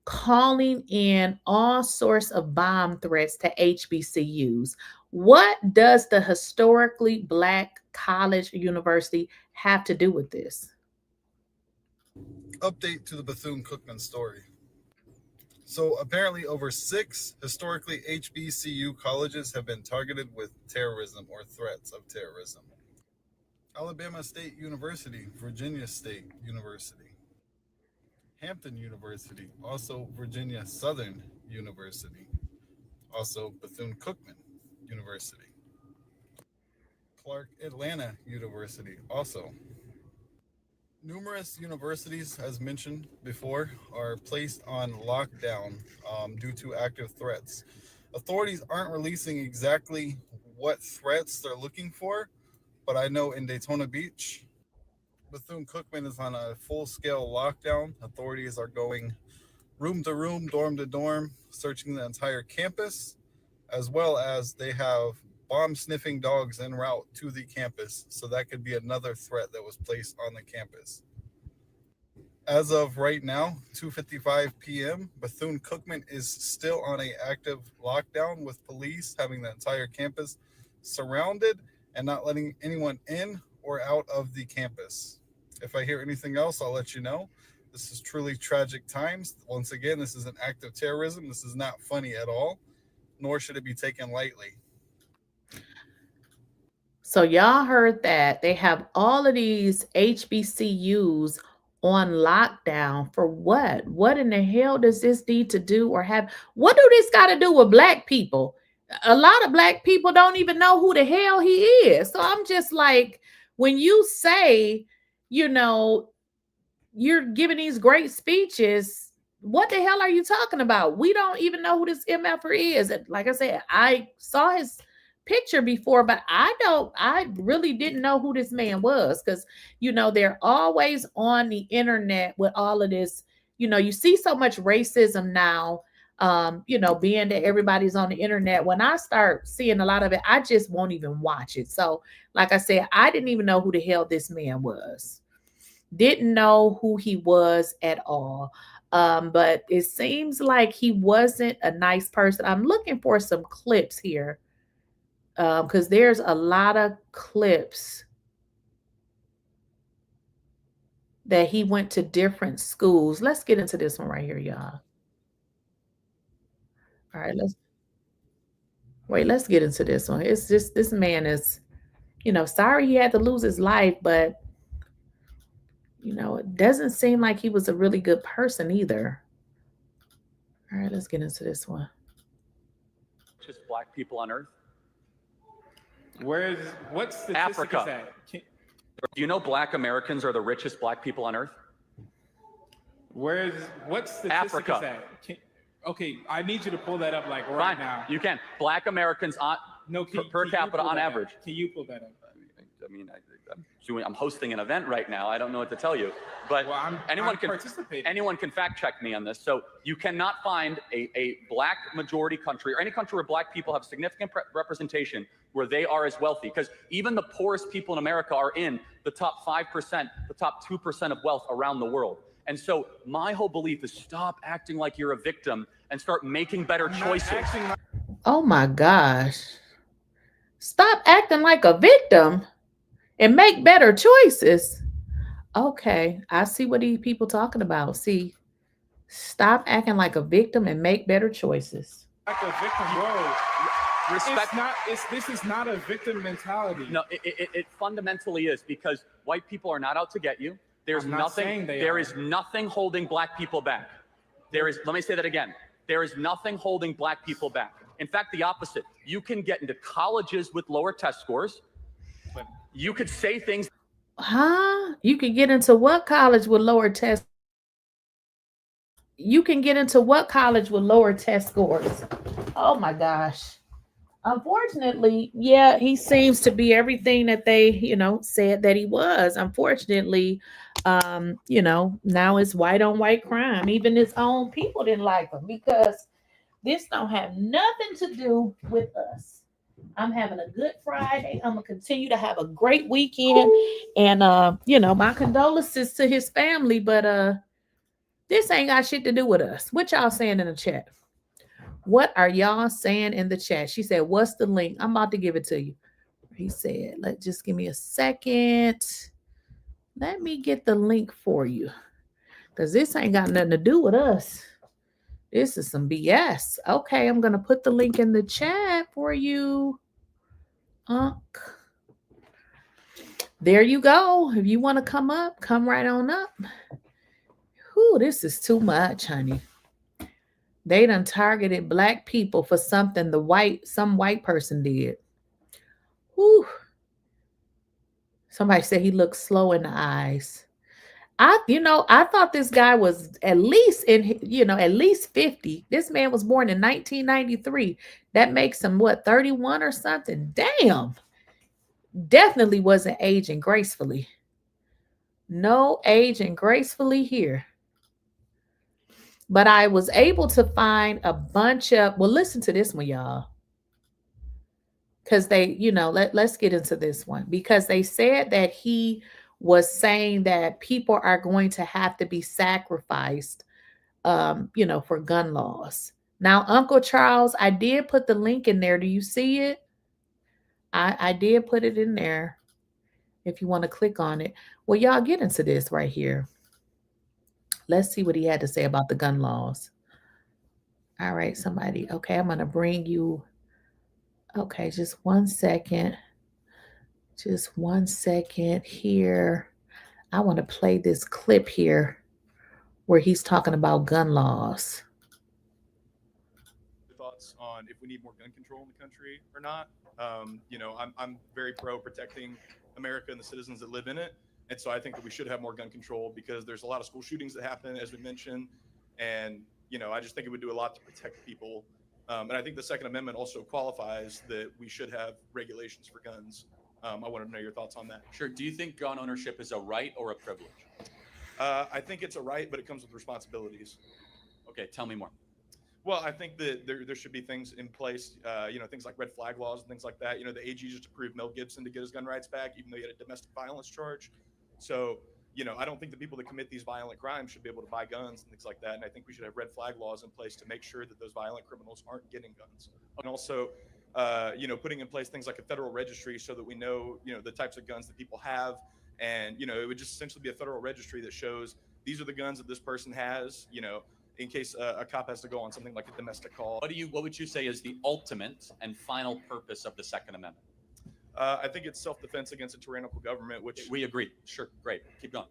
calling in all sorts of bomb threats to HBCUs. What does the historically black college or university have to do with this? Update to the Bethune-Cookman story. So apparently over 6 historically HBCU colleges have been targeted with terrorism or threats of terrorism. Alabama State University, Virginia State University, Hampton University, also Virginia Southern University, also Bethune-Cookman University, Clark Atlanta University, also. Numerous universities, as mentioned before, are placed on lockdown due to active threats. Authorities aren't releasing exactly what threats they're looking for, but I know in Daytona Beach, Bethune-Cookman is on a full-scale lockdown. Authorities are going room to room, dorm to dorm, searching the entire campus, as well as they have bomb-sniffing dogs en route to the campus, so that could be another threat that was placed on the campus. As of right now, 2:55 p.m., Bethune-Cookman is still on an active lockdown with police having the entire campus surrounded and not letting anyone in or out of the campus. If I hear anything else, I'll let you know. This is truly tragic times. Once again, this is an act of terrorism. This is not funny at all, nor should it be taken lightly. So y'all heard that they have all of these HBCUs on lockdown for what? What in the hell does this need to do or have? What do this got to do with black people? A lot of black people don't even know who the hell he is. So I'm just like, when you say you know, you're giving these great speeches. What the hell are you talking about? We don't even know who this MFer is. And like I said, I saw his picture before, but I really didn't know who this man was, because, they're always on the internet with all of this. You see so much racism now, being that everybody's on the internet. When I start seeing a lot of it, I just won't even watch it. So, like I said, I didn't even know who the hell this man was. Didn't know who he was at all. But it seems like he wasn't a nice person. I'm looking for some clips here, because there's a lot of clips that he went to different schools. Let's get into this one right here, y'all. All right, let's get into this one. It's just, this man is, sorry he had to lose his life, but it doesn't seem like he was a really good person either. All right, let's get into this one. Just black people on Earth? What statistic Africa. is that? Do you know black Americans are the richest black people on Earth? What statistic Africa. is that? Okay, I need you to pull that up like right Fine, now. you can. Black Americans on per capita on average. Can you pull that up? I mean, I'm hosting an event right now. I don't know what to tell you, but Well, anyone can fact check me on this. So you cannot find a black majority country or any country where black people have significant representation where they are as wealthy, because even the poorest people in America are in the top 5%, the top 2% of wealth around the world. And so my whole belief is stop acting like you're a victim and start making better choices. Oh my gosh. Stop acting like a victim and make better choices. Okay, I see what these people talking about. See, stop acting like a victim and make better choices. Like a victim, bro. Respect. This is not a victim mentality. No, it fundamentally is, because white people are not out to get you. There's nothing. There is nothing holding black people back. Let me say that again. There is nothing holding black people back. In fact, the opposite. You can get into colleges with lower test scores. You could say things. Huh? You can get into what college with lower test? You can get into what college with lower test scores? Oh my gosh. Unfortunately, yeah, he seems to be everything that they, said that he was. Unfortunately, now it's white on white crime. Even his own people didn't like him, because this don't have nothing to do with us. I'm having a good Friday. I'm gonna continue to have a great weekend, and my condolences to his family. But this ain't got shit to do with us. What y'all saying in the chat? What are y'all saying in the chat? She said, "What's the link?" I'm about to give it to you. He said, just give me a second. Let me get the link for you, because this ain't got nothing to do with us. This is some BS. Okay, I'm gonna put the link in the chat for you. There you go. If you want to come up, come right on up. Whew, this is too much, honey. They done targeted black people for something some white person did. Whew. Somebody said he looked slow in the eyes. I thought this guy was at least at least 50. This man was born in 1993. That makes him 31 or something. Damn. Definitely wasn't aging gracefully. No aging gracefully here. But I was able to find a bunch of, listen to this one, y'all. Because they, let's get into this one. Because they said that he was saying that people are going to have to be sacrificed, for gun laws. Now, Uncle Charles, I did put the link in there. Do you see it? I did put it in there if you want to click on it. Well, y'all get into this right here. Let's see what he had to say about the gun laws. All right, somebody. Okay, I'm going to bring you. Okay, just 1 second. Just 1 second here. I want to play this clip here where he's talking about gun laws. Thoughts on if we need more gun control in the country or not? I'm very pro protecting America and the citizens that live in it. And so I think that we should have more gun control because there's a lot of school shootings that happen, as we mentioned. And, you know, I just think it would do a lot to protect people. And I think the Second Amendment also qualifies that we should have regulations for guns. I want to know your thoughts on that. Sure. Do you think gun ownership is a right or a privilege? I think it's a right, but it comes with responsibilities. Okay, tell me more. Well, I think that there should be things in place, you know, things like red flag laws and things like that. You know, the AG just approved Mel Gibson to get his gun rights back, even though he had a domestic violence charge. So, you know, I don't think the people that commit these violent crimes should be able to buy guns and things like that. And I think we should have red flag laws in place to make sure that those violent criminals aren't getting guns. And also, you know, putting in place things like a federal registry so that we know, you know, the types of guns that people have. And, you know, it would just essentially be a federal registry that shows these are the guns that this person has, you know, in case a cop has to go on something like a domestic call. What would you say is the ultimate and final purpose of the Second Amendment? I think it's self-defense against a tyrannical government, which we agree. Sure, great. Keep going.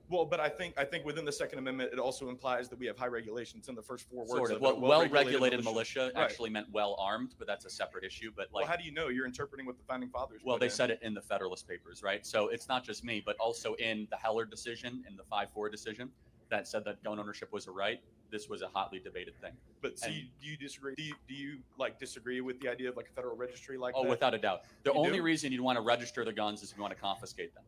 Well, but I think within the Second Amendment, it also implies that we have high regulations in the first 4 words. Sort of. Of Well-regulated militia right. actually meant well-armed, but that's a separate issue. But like, well, how do you know? You're interpreting what the founding fathers. Well, put they in. said it in the Federalist Papers, right? So it's not just me, but also in the Heller decision, in the 5-4 decision, that said that gun ownership was a right. This was a hotly debated thing. But do you disagree? Do you like disagree with the idea of like a federal registry like that? Oh, without a doubt. The only reason you'd want to register the guns is if you want to confiscate them.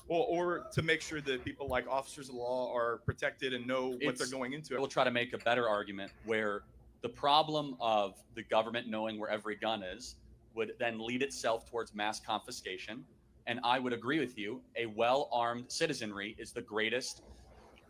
Well, or to make sure that people like officers of the law are protected and know what they're going into. We'll try to make a better argument where the problem of the government knowing where every gun is would then lead itself towards mass confiscation. And I would agree with you, a well-armed citizenry is the greatest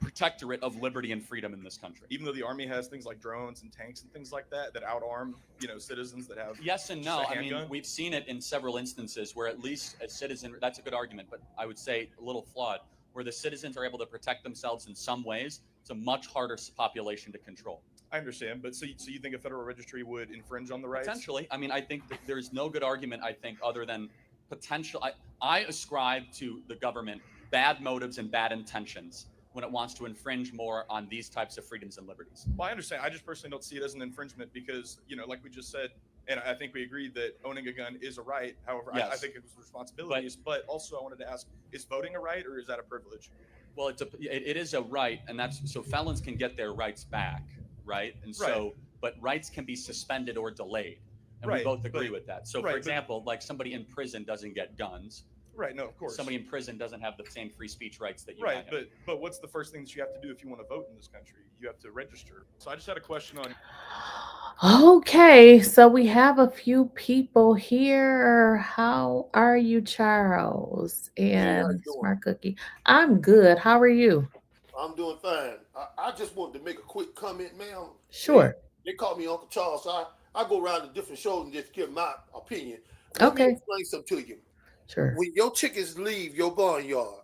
protectorate of liberty and freedom in this country. Even though the Army has things like drones and tanks and things like that outarm, you know, citizens that have yes and no. I mean, we've seen it in several instances where at least a citizen, that's a good argument, but I would say a little flawed, where the citizens are able to protect themselves in some ways. It's a much harder population to control. I understand, but so you think a federal registry would infringe on the rights? Potentially. I mean, I think that there's no good argument, I think, other than potential. I ascribe to the government bad motives and bad intentions when it wants to infringe more on these types of freedoms and liberties. Well, I understand. I just personally don't see it as an infringement because, you know, like we just said, and I think we agreed that owning a gun is a right. However, yes. I think it was responsibilities. But also I wanted to ask, is voting a right or is that a privilege? Well, it is a right, and that's so felons can get their rights back, right? And so, but rights can be suspended or delayed. And we both agree with that. So, for example, like somebody in prison doesn't get guns. Right. No, of course. Somebody in prison doesn't have the same free speech rights that you have. Right. But what's the first thing that you have to do if you want to vote in this country? You have to register. So I just had a question on. Okay, so we have a few people here. How are you, Charles and Smart Cookie? I'm good. How are you? I'm doing fine. I just wanted to make a quick comment, ma'am. Sure. They call me Uncle Charles. So I go around to different shows and just give my opinion. Okay. Let me explain something to you. Sure. When your chickens leave your barnyard,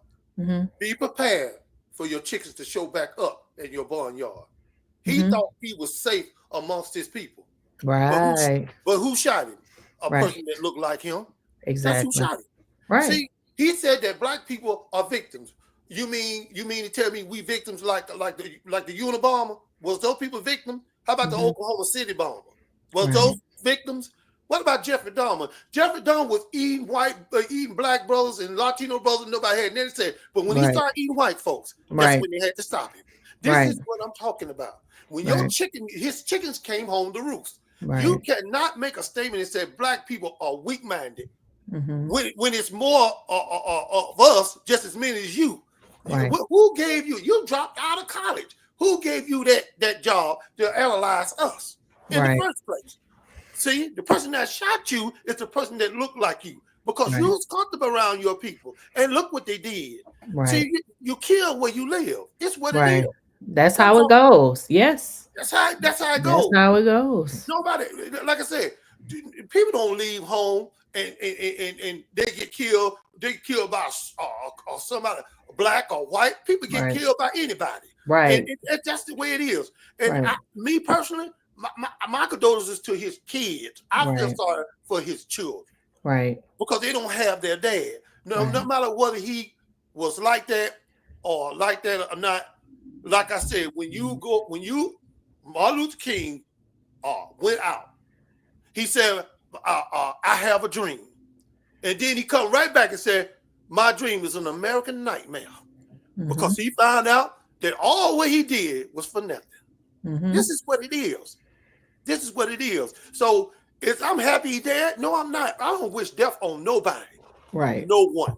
be prepared for your chickens to show back up in your barnyard. He thought he was safe amongst his people. Right. But who shot him? A person that looked like him. Exactly. That's who shot him. Right. See, he said that black people are victims. You mean to tell me we victims like the Unabomber? Was those people victims? How about the Oklahoma City bomber? Was those victims? What about Jeffrey Dahmer? Jeffrey Dahmer was eating black brothers and Latino brothers. Nobody had nothing to say. But when he started eating white folks, that's when they had to stop him. This is what I'm talking about. When his chickens came home to roost. You cannot make a statement and say black people are weak-minded when it's more of us, just as many as you. Who gave you? You dropped out of college. Who gave you that job to analyze us in the first place? See, the person that shot you is the person that looked like you because you was comfortable around your people. And look what they did. See, you kill where you live. It's what it is. That's how it goes. Yes. That's how it goes. That's how it goes. Nobody, like I said, people don't leave home and they get killed. They get killed by somebody, black or white. People get killed by anybody. Right. And that's the way it is. And me personally, my condolences to his kids. I feel sorry for his children. Right. Because they don't have their dad. No matter whether he was like that or not. Like I said, when Martin Luther King went out, he said, I have a dream. And then he come right back and said, my dream is an American nightmare Mhm. because he found out that all what he did was for nothing. Mhm. This is what it is. This is what it is. So I'm happy he dead. No, I'm not. I don't wish death on nobody. Right. No one.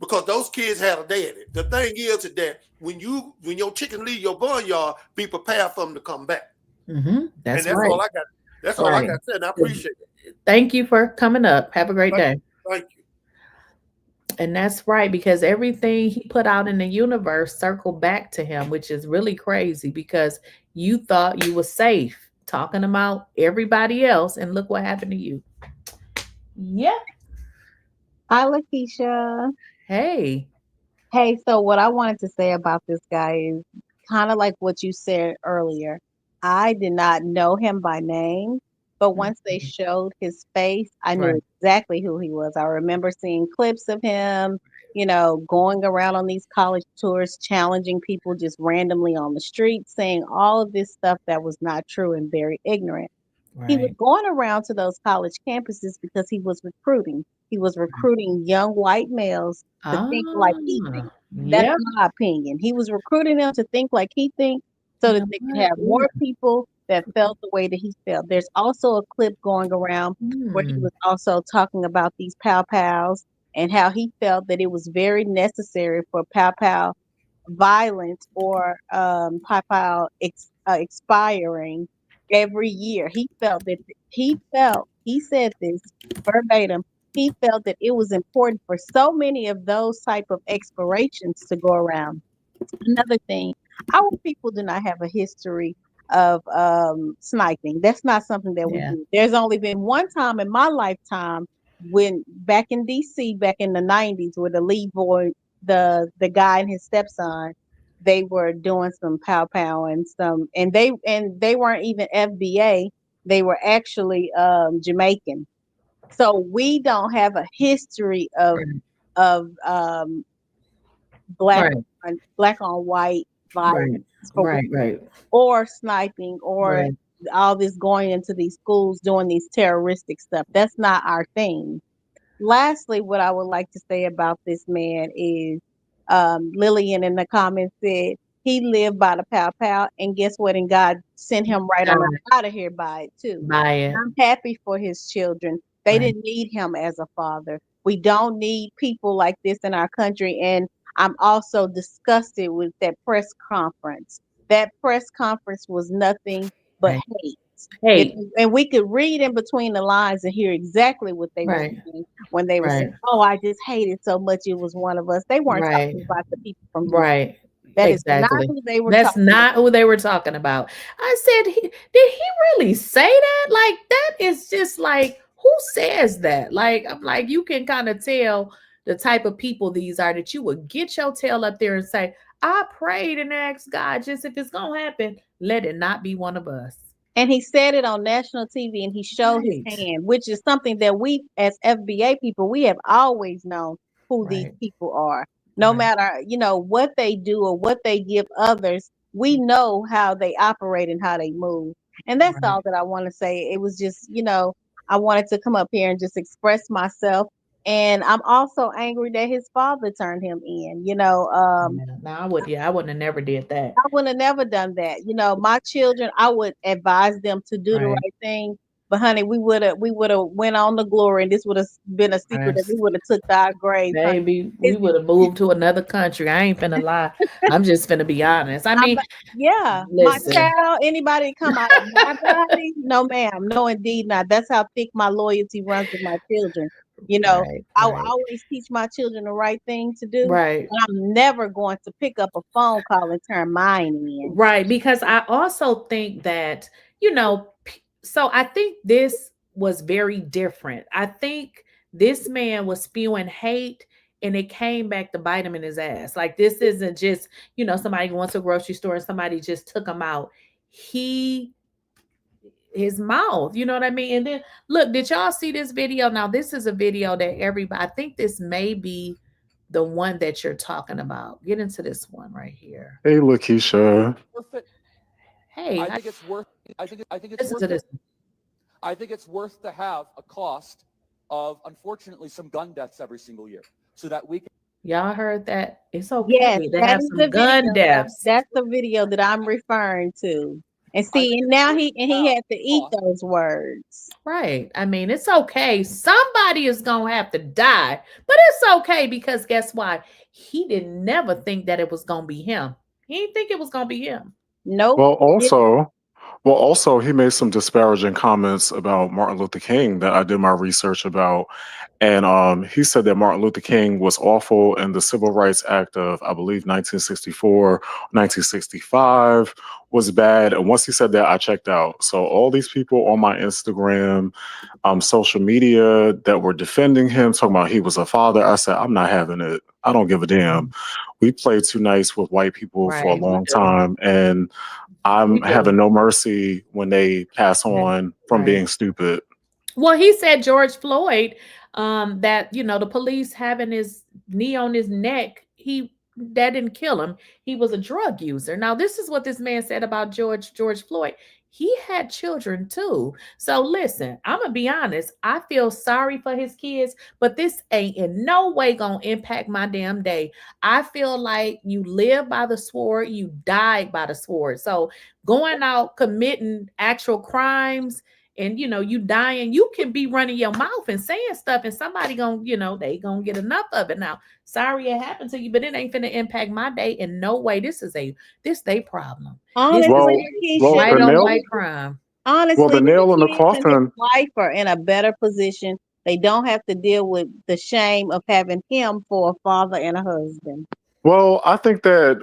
Because those kids had a daddy. The thing is that when your chicken leave your barnyard, be prepared for them to come back. Mhm. That's And that's right. all I got. That's all I Right. got to say. And I appreciate it. Thank you for coming up. Have a great day. Thank you. And that's right, because everything he put out in the universe circled back to him, which is really crazy because you thought you were safe talking about everybody else, and look what happened to you. Yeah. Hi, Lakeysha. Hey. Hey, so what I wanted to say about this guy is kind of like what you said earlier. I did not know him by name, but once they showed his face, I knew Right. exactly who he was. I remember seeing clips of him, going around on these college tours, challenging people just randomly on the street, saying all of this stuff that was not true and very ignorant. He was Right. going around to those college campuses because he was recruiting. He was recruiting young white males to think like he thinks. That's Yep. my opinion. He was recruiting them to think like he thinks so that they could have more people that felt the way that he felt. There's also a clip going around where he was also talking about these pow pows and how he felt that it was very necessary for pow pow violence or pow pow expiring every year. He said this verbatim. He felt that it was important for so many of those type of expirations to go around. Another thing, our people do not have a history of sniping. That's not something that we Yeah. do. There's only been one time in my lifetime when back in DC, back in the 90s, where the lead boy, the guy and his stepson, they were doing some pow pow and they weren't even FBA. They were actually Jamaican. So we don't have a history of black Right. black on white violence Right. or sniping or Right. all this going into these schools doing these terroristic stuff. That's not our thing. Lastly, what I would like to say about this man is Lillian in the comments said he lived by the pow pow, and guess what? And God sent him right on out of here by it too. By it. I'm happy for his children. They Right. didn't need him as a father. We don't need people like this in our country. And I'm also disgusted with that press conference. That press conference was nothing but Right. hate. Hate. And we could read in between the lines and hear exactly what they were Right. saying when they were Right. saying, "Oh, I just hated so much it was one of us." They weren't Right. talking about the people from DC. Right. That is not Exactly. who they were That's talking about. not who they were talking about. I said, did he really say that? Like, that is just like, who says that? Like, I'm like, you can kind of tell the type of people these are that you would get your tail up there and say, I prayed and asked God, just if it's going to happen, let it not be one of us. And he said it on national TV and he showed his hand, which is something that we as FBA people, we have always known who these people are. No matter, what they do or what they give others, we know how they operate and how they move. And that's all that I want to say. It was just, I wanted to come up here and just express myself. And I'm also angry that his father turned him in, No, I wouldn't have never did that. I would have never done that. My children, I would advise them to do the right thing. But honey, we would have went on the glory, and this would have been a secret that we would have took to our grave. Baby, we would have moved to another country. I ain't finna lie. I'm just finna be honest. I mean, yeah, listen. my child, anybody come out of my body? No, ma'am. No, indeed not. That's how thick my loyalty runs with my children. I will always teach my children the right thing to do. Right. But I'm never going to pick up a phone call and turn mine in. Right. Because I also think that, so I think this was very different. I think this man was spewing hate and it came back to bite him in his ass. Like, this isn't just, somebody went to a grocery store and somebody just took him out. His mouth, you know what I mean? And then look, did y'all see this video? Now, this is a video that everybody, I think this may be the one that you're talking about. Get into this one right here. Hey, Lakeysha. Hey, I think it's worth. I think it's listen worth to this. I think it's worth to have a cost of, unfortunately, some gun deaths every single year, so that we can Y'all heard that? It's okay Yes, to that have is some the gun video. deaths. That's the video that I'm referring to. And see, and now he had to eat those words. Right. I mean, it's okay. Somebody is gonna have to die, but it's okay because guess what? He didn't never think that it was gonna be him. He didn't think it was gonna be him. Nope. Well, also, he made some disparaging comments about Martin Luther King that I did my research about. And he said that Martin Luther King was awful and the Civil Rights Act of, I believe, 1964, 1965 was bad. And once he said that, I checked out. So all these people on my Instagram, social media that were defending him, talking about he was a father, I said, I'm not having it. I don't give a damn. We play too nice with white people for a Right, we long do. time. And I'm We do. having no mercy when they pass Right, on from right. being stupid. Well, he said George Floyd, that the police having his knee on his neck, that didn't kill him. He was a drug user. Now, this is what this man said about George Floyd. He had children too. So listen, I'm gonna be honest. I feel sorry for his kids, but this ain't in no way gonna impact my damn day. I feel like you live by the sword, you died by the sword. So going out committing actual crimes and you dying, you can be running your mouth and saying stuff and somebody gonna they gonna get enough of it. Now, sorry it happened to you, but it ain't finna impact my day in no way. This they problem. This is Honestly, Well, Lakeysha, white the on nail, white crime. well, the honestly, his nail in the kids and his coffin. wife are in a better position. They don't have to deal with the shame of having him for a father and a husband. Well, I think that,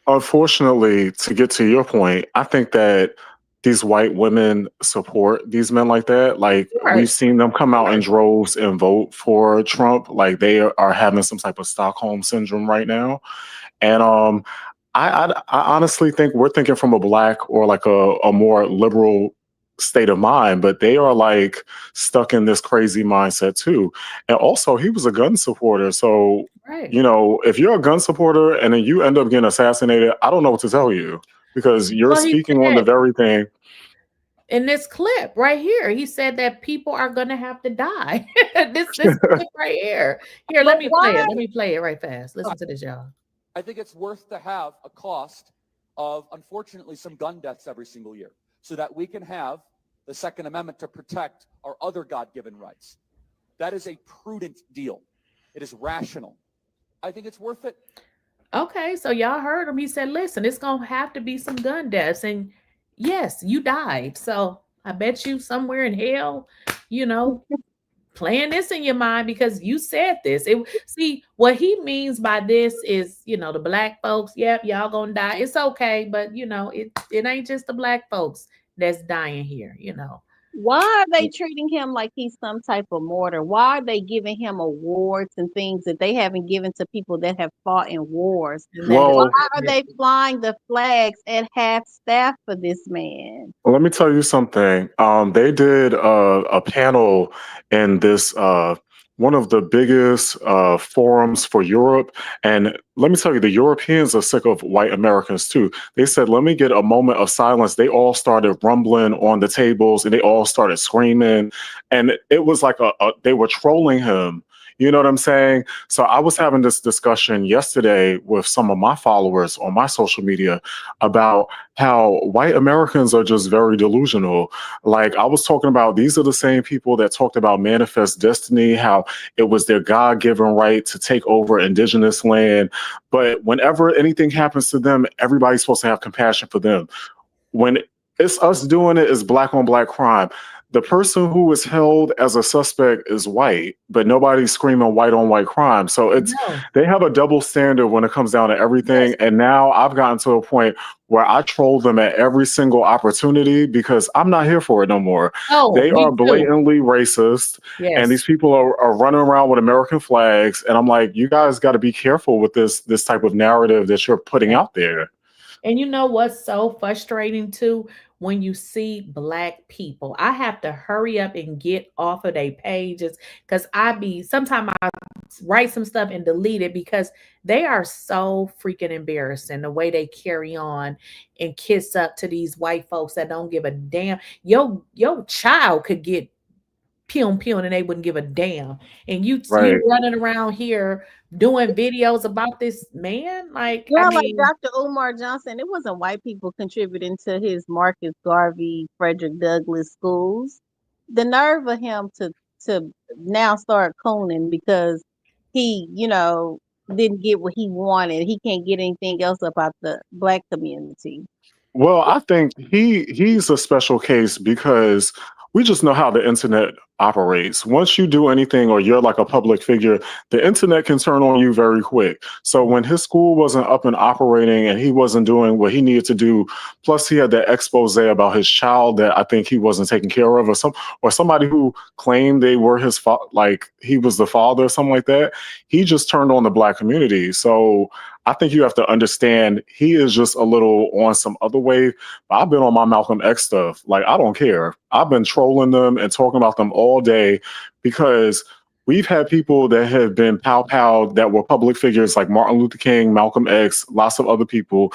unfortunately, to get to your point, I think that these white women support these men like that. Like, Right. we've seen them come out in droves and vote for Trump. Like, they are having some type of Stockholm syndrome right now. And I honestly think we're thinking from a black or like a more liberal state of mind, but they are like stuck in this crazy mindset too. And also, he was a gun supporter. So, Right. if you're a gun supporter and then you end up getting assassinated, I don't know what to tell you because you're Well, he speaking on the said very thing. in this clip right here, he said that people are gonna have to die. This clip right here. Here, let But me play it. why? Let me play it right fast. Listen to this, y'all. I think it's worth to have a cost of, unfortunately, some gun deaths every single year so that we can have the Second Amendment to protect our other God-given rights. That is a prudent deal. It is rational. I think it's worth it. Okay, so y'all heard him. He said, listen, it's gonna have to be some gun deaths. And yes, you died. So I bet you somewhere in hell, playing this in your mind because you said this. See, what he means by this is, the black folks, yep, y'all gonna die. It's okay, but it ain't just the black folks that's dying here. Why are they treating him like he's some type of martyr? Why are they giving him awards and things that they haven't given to people that have fought in wars? And that is Why Well, are they flying the flags at half staff for this man? let me tell you something. They did a panel in this one of the biggest forums for Europe, and let me tell you, the Europeans are sick of white Americans too. They said, "Let me get a moment of silence." They all started rumbling on the tables, and they all started screaming, and it was like they were trolling him. You know what I'm saying? So I was having this discussion yesterday with some of my followers on my social media about how white Americans are just very delusional. Like, I was talking about, these are the same people that talked about manifest destiny, how it was their God-given right to take over indigenous land. But whenever anything happens to them, everybody's supposed to have compassion for them. When it's us doing it, it's black on black crime. The person who is held as a suspect is white, but nobody's screaming white on white crime. So No. they have a double standard when it comes down to everything. And now I've gotten to a point where I troll them at every single opportunity because I'm not here for it no more. Oh, They me are too. blatantly racist, and these Yes. people are running around with American flags. And I'm like, you guys got to be careful with this type of narrative that you're putting out there. And you know what's so frustrating too? When you see black people, I have to hurry up and get off of their pages because sometimes I write some stuff and delete it because they are so freaking embarrassing the way they carry on and kiss up to these white folks that don't give a damn. Your child could get pew pew, and they wouldn't give a damn. And you Right. running around here doing videos about this man, like, I Yeah, like mean, Dr. Umar Johnson, it wasn't white people contributing to his Marcus Garvey, Frederick Douglass schools. The nerve of him to now start cooning because he, didn't get what he wanted. He can't get anything else about the black community. Well, I think he's a special case because we just know how the internet operates. Once you do anything or you're like a public figure, the internet can turn on you very quick. So when his school wasn't up and operating and he wasn't doing what he needed to do, plus he had that expose about his child that I think he wasn't taking care of, or somebody who claimed they were his like he was the father or something like that. He just turned on the black community. So I think you have to understand he is just a little on some other wave. But I've been on my Malcolm X stuff. Like, I don't care. I've been trolling them and talking about them all day because we've had people that have been pow that were public figures like Martin Luther King, Malcolm X, lots of other people.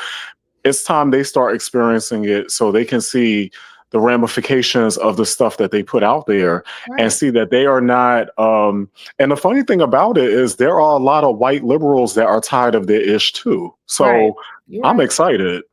It's time they start experiencing it so they can see the ramifications of the stuff that they put out there and see that they are not. And the funny thing about it is there are a lot of white liberals that are tired of their ish too. So I'm excited.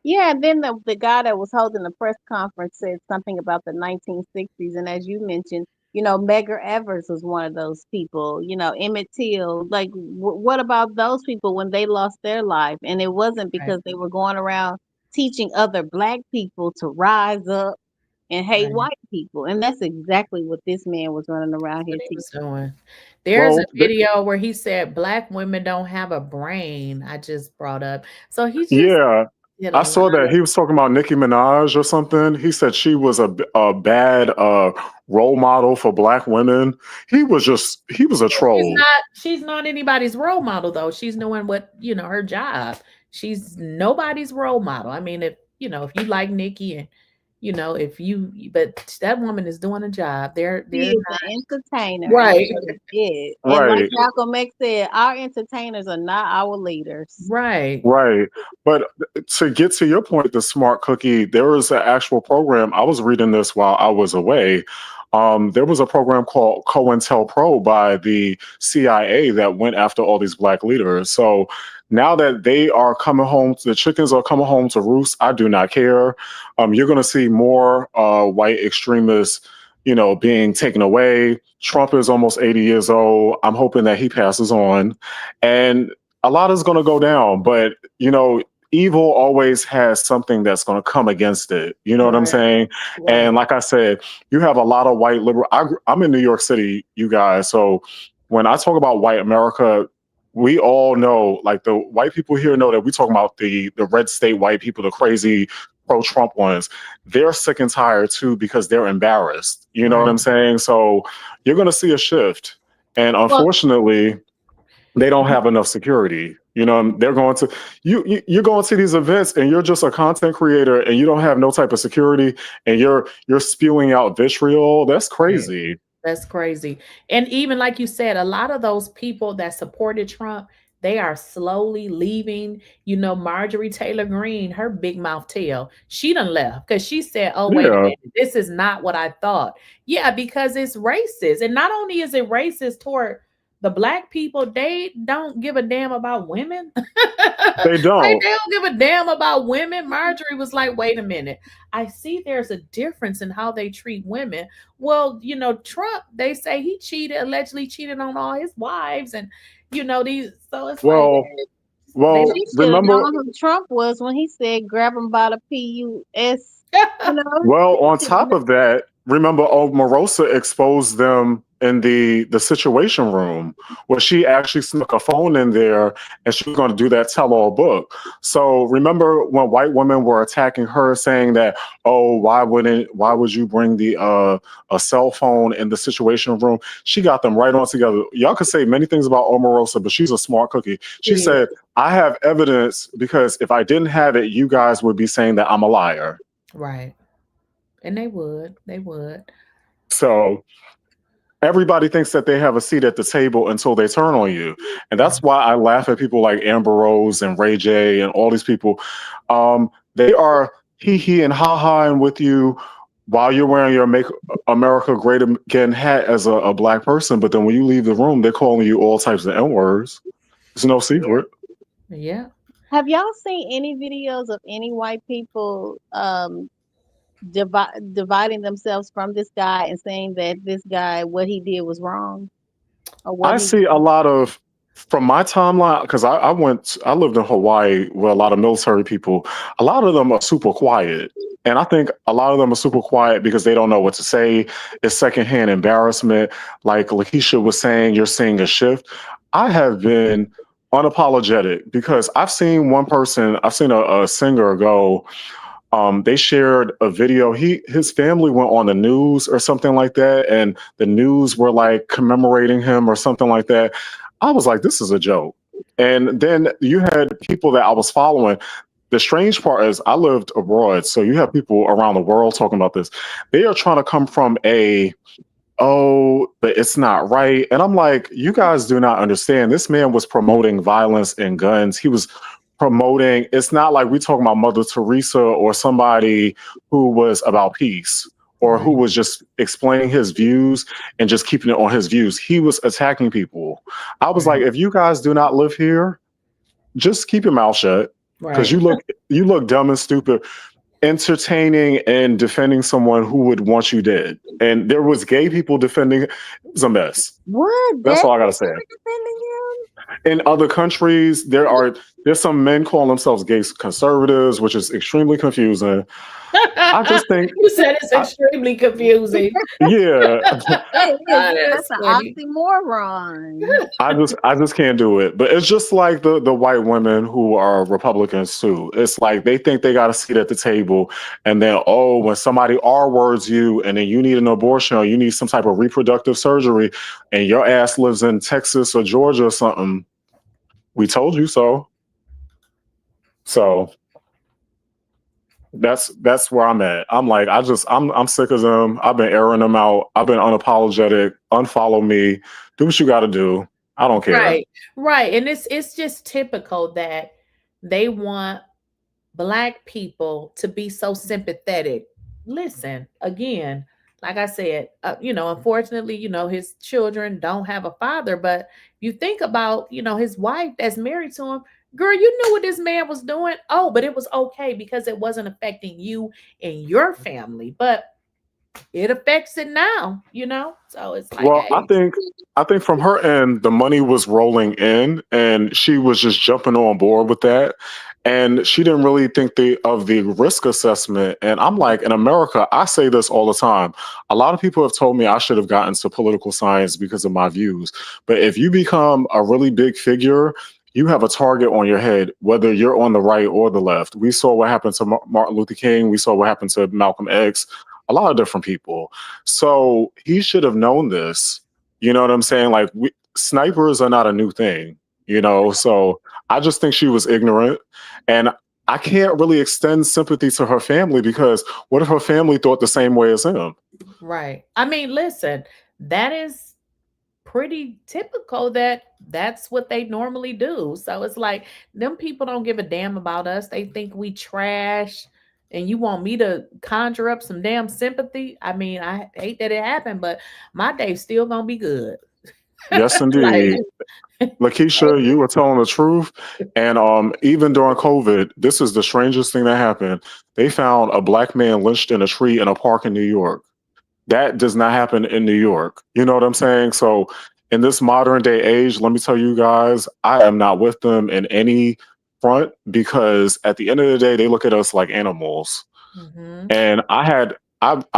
Yeah, and then the guy that was holding the press conference said something about the 1960s. And as you mentioned, Medgar Evers was one of those people, Emmett Till. Like, what about those people when they lost their life? And it wasn't because they were going around teaching other black people to rise up and hate white people. And that's exactly what this man was running around here teaching. There's a video where he said black women don't have a brain. I just brought up. So he just did a I saw lot that of- he was talking about Nicki Minaj or something. He said she was a bad role model for black women. He was a troll. She's not anybody's role model though. She's knowing what, her job. She's nobody's role model. I mean, if you like Nicki and but that woman is doing a job. They're She is an entertainer. Right. Yeah. And like Malcolm X said, our entertainers are not our leaders. Right. But to get to your point, the smart cookie, there was an actual program. I was reading this while I was away. There was a program called COINTELPRO by the CIA that went after all these black leaders. So now that they are coming home, the chickens are coming home to roost, I do not care. You're going to see more white extremists, being taken away. Trump is almost 80 years old. I'm hoping that he passes on. And a lot is going to go down. But, evil always has something that's going to come against it. You know what I'm saying? And like I said, you have a lot of white liberal. I'm in New York City, you guys. So when I talk about white America, we all know, like the white people here know that we talking about the red state white people, the crazy pro-Trump ones. They're sick and tired too because they're embarrassed. You know what I'm saying? So you're going to see a shift. And unfortunately, they don't have enough security. They're going to you're going to these events and you're just a content creator and you don't have no type of security and you're spewing out vitriol. That's crazy. That's crazy. And even like you said, a lot of those people that supported Trump, they are slowly leaving. Marjorie Taylor Greene, her big mouth tail, she done left because she said, oh, wait a minute, this is not what I thought. Yeah, because it's racist. And not only is it racist toward the black people, they don't give a damn about women. They don't. They don't give a damn about women. Marjorie was like, wait a minute. I see there's a difference in how they treat women. Well, Trump, they say he allegedly cheated on all his wives and, these, so it's well, remember who Trump was when he said, grab him by the PUS. Well, on top of that, remember Omarosa exposed them in the situation room where she actually snuck a phone in there and she was going to do that tell-all book. So remember when white women were attacking her saying that, oh, why would you bring a cell phone in the situation room? She got them right on together. Y'all could say many things about Omarosa, but she's a smart cookie. She said, I have evidence because if I didn't have it, you guys would be saying that I'm a liar. Right. And they would. So everybody thinks that they have a seat at the table until they turn on you. And that's why I laugh at people like Amber Rose and Ray J and all these people. They are hee and ha-ha and with you while you're wearing your Make America Great Again hat as a black person, but then when you leave the room, they're calling you all types of N-words. It's no secret. Yeah. Have y'all seen any videos of any white people dividing themselves from this guy and saying that this guy, what he did was wrong? Or what I he see a lot of, from my timeline, because I lived in Hawaii where a lot of military people, a lot of them are super quiet. And I think a lot of them are super quiet because they don't know what to say. It's secondhand embarrassment. Like Lakeysha was saying, you're seeing a shift. I have been unapologetic because I've seen a singer go, they shared a video. His family went on the news or something like that, and the news were like commemorating him or something like that. I was like, this is a joke. And then you had people that I was following. The strange part is I lived abroad, so you have people around the world talking about this. They are trying to come from but it's not right. And I'm like, you guys do not understand. This man was promoting violence and guns. He was promoting, it's not like we're talking about Mother Teresa or somebody who was about peace or who was just explaining his views and just keeping it on his views. He was attacking people. I was like, if you guys do not live here, just keep your mouth shut. Because you look dumb and stupid entertaining and defending someone who would want you dead. And there was gay people defending. It was a mess. What? That's all I gotta say. Defending him? In other countries, there's some men calling themselves gay conservatives, which is extremely confusing. I just think you said it's extremely confusing. Yeah. That's an oxymoron. I just can't do it. But it's just like the white women who are Republicans too. It's like they think they got a seat at the table, and then when somebody R-words you, and then you need an abortion or you need some type of reproductive surgery, and your ass lives in Texas or Georgia or something, we told you so. So that's where I'm at. I'm like, I'm sick of them. I've been airing them out. I've been unapologetic. Unfollow me. Do what you got to do. I don't care. Right. And it's just typical that they want Black people to be so sympathetic. Listen, again, like I said, unfortunately, his children don't have a father, but you think about, his wife that's married to him. Girl, you knew what this man was doing. Oh, but it was okay because it wasn't affecting you and your family, but it affects it now, So it's like, well, hey. I think from her end, the money was rolling in, and she was just jumping on board with that, and she didn't really think of the risk assessment. And I'm like, in America, I say this all the time. A lot of people have told me I should have gotten to political science because of my views, but if you become a really big figure, you have a target on your head, whether you're on the right or the left. We saw what happened to Martin Luther King. We saw what happened to Malcolm X. A lot of different people. So he should have known this. You know what I'm saying? Like, snipers are not a new thing, So I just think she was ignorant. And I can't really extend sympathy to her family because what if her family thought the same way as him? Right. I mean, listen, that is pretty typical that's what they normally do. So it's like them people don't give a damn about us. They think we trash. And you want me to conjure up some damn sympathy? I mean, I hate that it happened, but my day's still gonna be good. Yes, indeed. Lakeysha, you were telling the truth. And even during COVID, this is the strangest thing that happened. They found a Black man lynched in a tree in a park in New York. That does not happen in New York. You know what I'm saying? So in this modern day age, let me tell you guys, I am not with them in any front, because at the end of the day, they look at us like animals. And I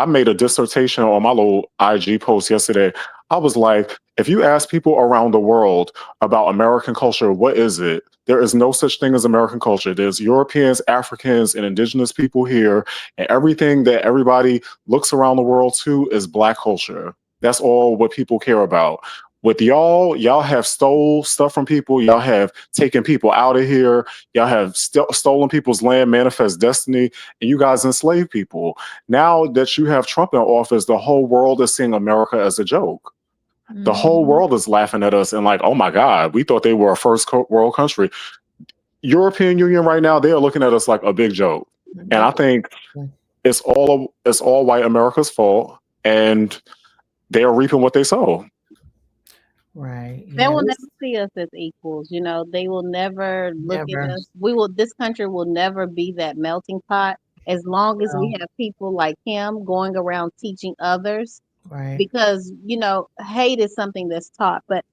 made a dissertation on my little IG post yesterday. I was like, if you ask people around the world about American culture, what is it? There is no such thing as American culture. There's Europeans, Africans, and indigenous people here. And everything that everybody looks around the world to is Black culture. That's all what people care about. With y'all have stole stuff from people. Y'all have taken people out of here. Y'all have stolen people's land, manifest destiny, and you guys enslave people. Now that you have Trump in office, the whole world is seeing America as a joke. The whole world is laughing at us and like, oh my God, we thought they were a first world country. European Union right now, they are looking at us like a big joke. And I think it's all white America's fault, and they are reaping what they sow. Right. They Yeah. will never see us as equals. You know, they will never look at Never. us. This country will never be that melting pot as long as we No. have people like him going around teaching others. Right. Because, you know, hate is something that's taught. But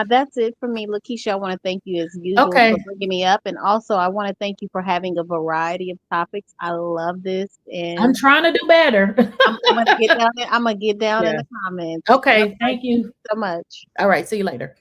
that's it for me, Lakeysha. I want to thank you as usual for Okay. bringing me up. And also, I want to thank you for having a variety of topics. I love this. I'm And trying to do better. I'm going to get down there. I'm going to get down in Yeah. the comments. Okay. Thank you so much. All right. See you later.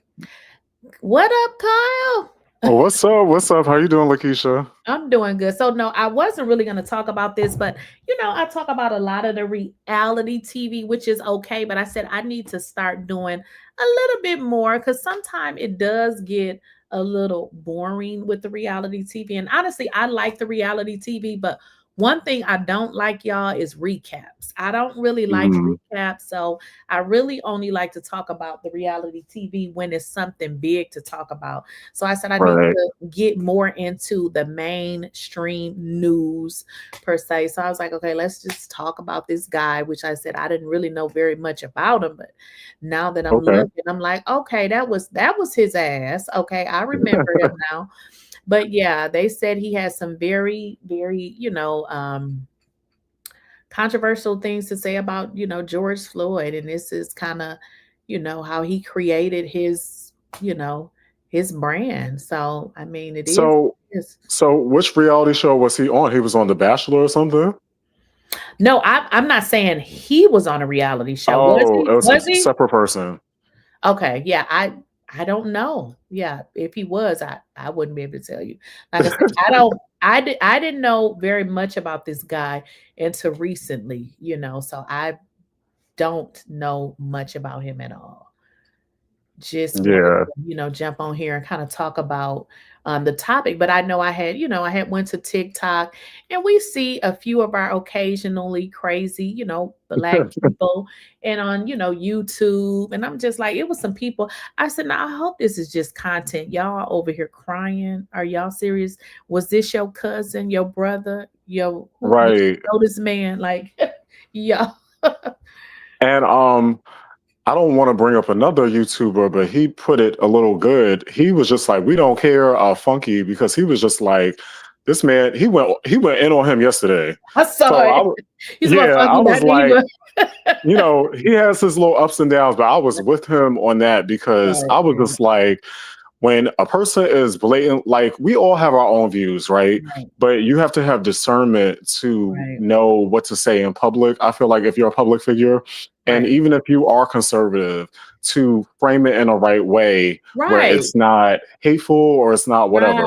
What up, Kyle? Oh, what's up? What's up? How you doing, Lakeysha? I'm doing good. So no, I wasn't really going to talk about this, but I talk about a lot of the reality TV, which is okay. But I said I need to start doing a little bit more because sometimes it does get a little boring with the reality TV. And honestly, I like the reality TV, but one thing I don't like, y'all, is recaps. I don't really like recaps. So I really only like to talk about the reality TV when it's something big to talk about. So I said I need to get more into the mainstream news per se. So I was like, okay, let's just talk about this guy, which I said I didn't really know very much about him, but now that I'm looking, I'm like, okay, that was his ass. Okay, I remember him now. But yeah, they said he has some very, very, controversial things to say about, George Floyd. And this is kind of, how he created his, his brand. So, I mean, it is. So which reality show was he on? He was on The Bachelor or something? No, I'm not saying he was on a reality show. Oh, it was Was a he? separate person. Okay. Yeah. I don't know. Yeah. If he was, I wouldn't be able to tell you. Like I said, I didn't know very much about this guy until recently, so I don't know much about him at all. Just wanted to, jump on here and kind of talk about the topic. But I know I had went to TikTok, and we see a few of our occasionally crazy, Black people, and on YouTube. And I'm just like, it was some people. I said, now I hope this is just content. Y'all over here crying. Are y'all serious? Was this your cousin, your brother, your this man? Like, yeah. And I don't want to bring up another YouTuber, but he put it a little good. He was just like, we don't care, Funky, because he was just like, this man, he went in on him yesterday. I saw it. I was like, he has his little ups and downs, but I was with him on that because I was just like, when a person is blatant, like we all have our own views, right? But you have to have discernment to know what to say in public. I feel like if you're a public figure, and even if you are conservative, to frame it in a right way where it's not hateful or it's not whatever.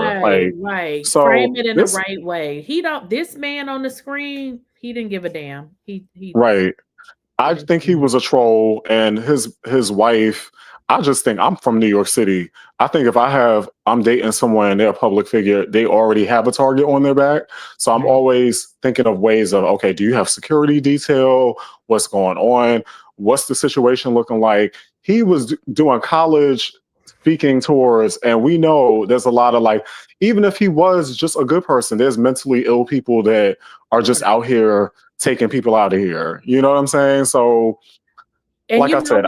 So frame it in the right way. This man on the screen, he didn't give a damn. He I think he was a troll, and his wife. I just think I'm from New York City. I think if I'm dating someone and they're a public figure, they already have a target on their back. So I'm always thinking of ways of, okay, do you have security detail? What's going on? What's the situation looking like? He was doing college speaking tours, and we know there's a lot of even if he was just a good person, there's mentally ill people that are just out here taking people out of here. You know what I'm saying? So, and like I said,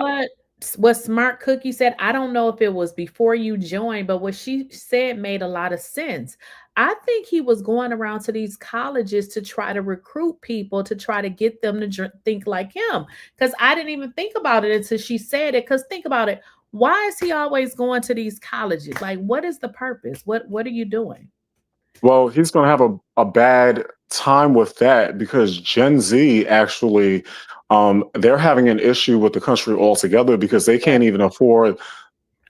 what Smart Cookie said, I don't know if it was before you joined, but what she said made a lot of sense. I think he was going around to these colleges to try to recruit people, to try to get them to think like him. Because I didn't even think about it until she said it. Because think about it. Why is he always going to these colleges? Like, what is the purpose? What are you doing? Well, he's going to have a bad time with that because Gen Z actually, they're having an issue with the country altogether because they can't even afford,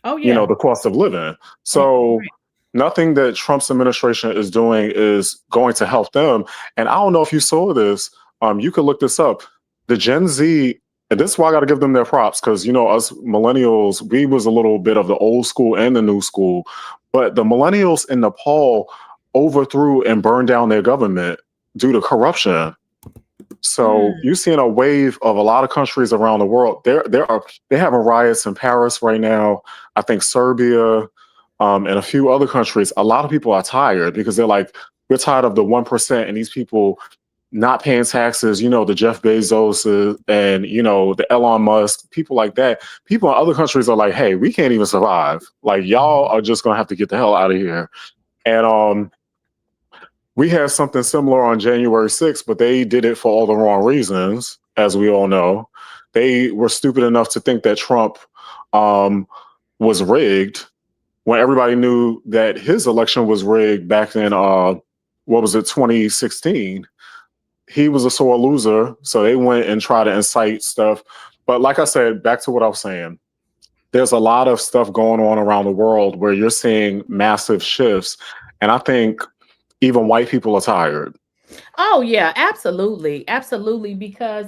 the cost of living. So nothing that Trump's administration is doing is going to help them. And I don't know if you saw this. You could look this up. The Gen Z, and this is why I got to give them their props because, us millennials, we was a little bit of the old school and the new school. But the millennials in Nepal overthrew and burned down their government due to corruption. So you're seeing a wave of a lot of countries around the world. They have riots in Paris right now. I think Serbia and a few other countries. A lot of people are tired because they're like, we're tired of the 1%, and these people not paying taxes, the Jeff Bezos and, the Elon Musk, people like that. People in other countries are like, hey, we can't even survive. Like, y'all are just going to have to get the hell out of here. And we had something similar on January 6th, but they did it for all the wrong reasons, as we all know. They were stupid enough to think that Trump was rigged when everybody knew that his election was rigged back in, 2016. He was a sore loser, so they went and tried to incite stuff. But like I said, back to what I was saying, there's a lot of stuff going on around the world where you're seeing massive shifts. And I think even white people are tired. Oh yeah, absolutely. Absolutely. Because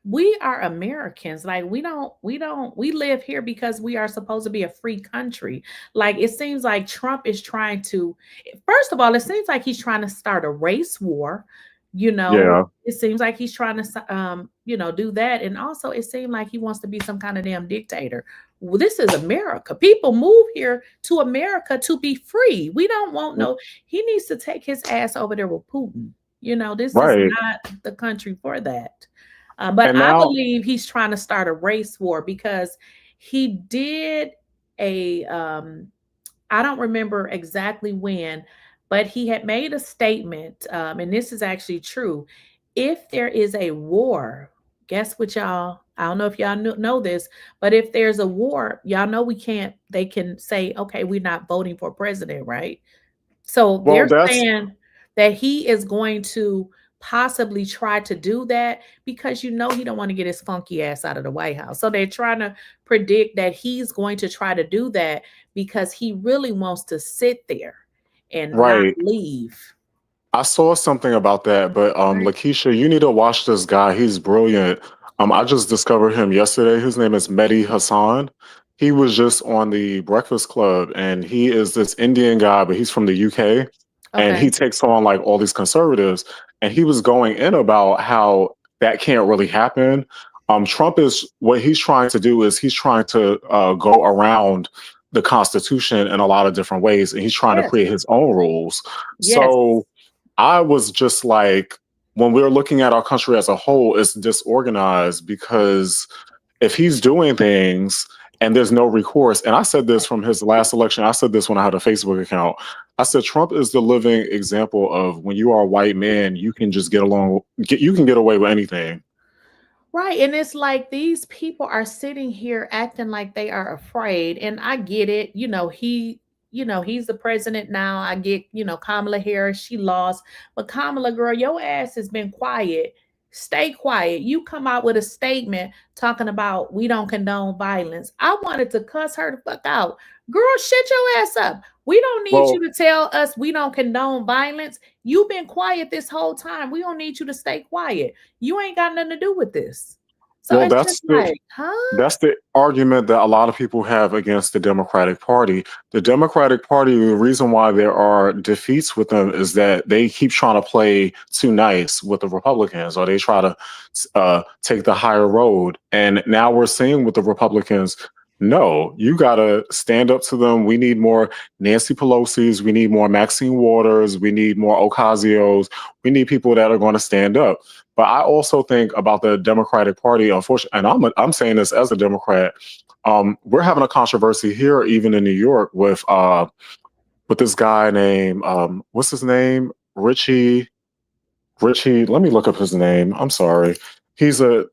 we are Americans. Like we live here because we are supposed to be a free country. Like it seems like Trump is trying to, first of all, it seems like he's trying to start a race war. Yeah. It seems like he's trying to, do that. And also it seems like he wants to be some kind of damn dictator. Well, this is America. People move here to America to be free. We don't want he needs to take his ass over there with Putin. This Right. is not the country for that. But And I now- believe he's trying to start a race war because he did I don't remember exactly when, but he had made a statement, and this is actually true. If there is a war, guess what, y'all? I don't know if y'all know this, but if there's a war, y'all know they can say, okay, we're not voting for president, right? So they're saying that he is going to possibly try to do that because he don't want to get his funky ass out of the White House. So they're trying to predict that he's going to try to do that because he really wants to sit there and not leave. I saw something about that, but Lakeysha, you need to watch this guy. He's brilliant. I just discovered him yesterday. His name is Mehdi Hassan. He was just on the Breakfast Club, and he is this Indian guy, but he's from the UK, and he takes on like all these conservatives. And he was going in about how that can't really happen. Trump is what he's trying to do is he's trying to go around the Constitution in a lot of different ways, and he's trying to create his own rules. So I was just like, when we're looking at our country as a whole, it's disorganized because if he's doing things and there's no recourse, and I said this from his last election, I said this when I had a Facebook account, I said Trump is the living example of when you are a white man, you can just get away with anything. Right. And it's like these people are sitting here acting like they are afraid. And I get it. He's the president now. I get, Kamala Harris, she lost. But Kamala, girl, your ass has been quiet. Stay quiet. You come out with a statement talking about we don't condone violence. I wanted to cuss her the fuck out. Girl, shut your ass up. We don't need you to tell us we don't condone violence. You've been quiet this whole time. We don't need you to stay quiet. You ain't got nothing to do with this. So Well, it's that's just like, that's the argument that a lot of people have against the Democratic Party. The Democratic Party, the reason why there are defeats with them is that they keep trying to play too nice with the Republicans, or they try to take the higher road. And now we're seeing with the Republicans, no, you got to stand up to them. We need more Nancy Pelosi's. We need more Maxine Waters. We need more Ocasio-Cortez's. We need people that are going to stand up. But I also think about the Democratic Party, unfortunately, and I'm saying this as a Democrat. We're having a controversy here, even in New York, with this guy named what's his name? Richie. Let me look up his name. I'm sorry. He's the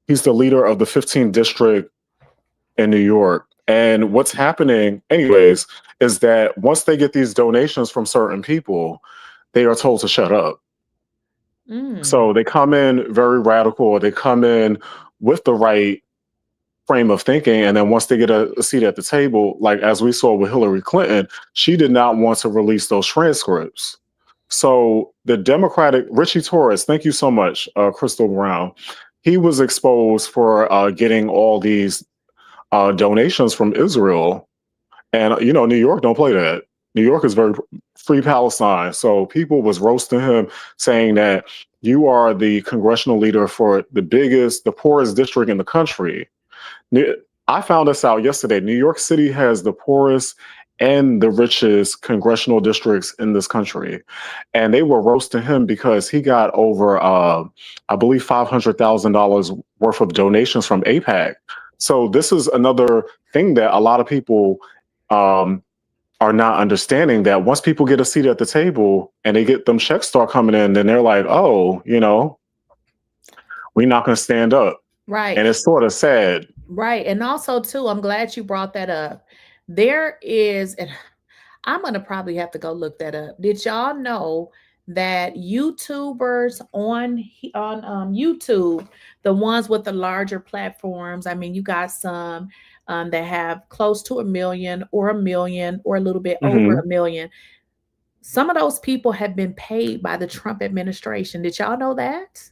leader of the 15th district in New York. And what's happening, anyways, is that once they get these donations from certain people, they are told to shut up. So they come in very radical. They come in with the right frame of thinking. And then once they get a seat at the table, like as we saw with Hillary Clinton, she did not want to release those transcripts. So the Democratic, Richie Torres, thank you so much, Crystal Brown. He was exposed for getting all these donations from Israel. And, New York don't play that. New York is very free Palestine. So people was roasting him, saying that you are the congressional leader for the poorest district in the country. I found this out yesterday. New York City has the poorest in the richest congressional districts in this country. And they were roasting him because he got over, I believe, $500,000 worth of donations from AIPAC. So this is another thing that a lot of people are not understanding, that once people get a seat at the table and they get them checks start coming in, then they're like, oh, you know, we're not going to stand up. Right. And it's sort of sad. Right. And also, too, I'm glad you brought that up. There is, and I'm going to probably have to go look that up. Did y'all know that YouTubers on YouTube, the ones with the larger platforms, I mean, you got some that have close to 1 million or a little bit over 1 million. Some of those people have been paid by the Trump administration. Did y'all know that?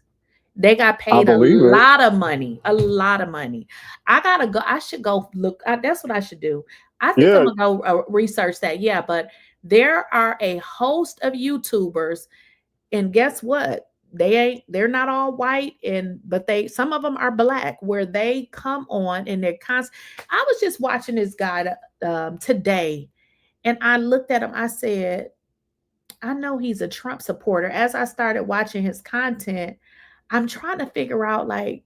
They got paid a lot of money, a lot of money. I gotta go. I should go look. That's what I should do. I think I'm gonna go research that. Yeah, but there are a host of YouTubers, and guess what? They're not all white, but some of them are black, where they come on and they're constant. I was just watching this guy today, and I looked at him. I said, I know he's a Trump supporter. As I started watching his content, I'm trying to figure out, like,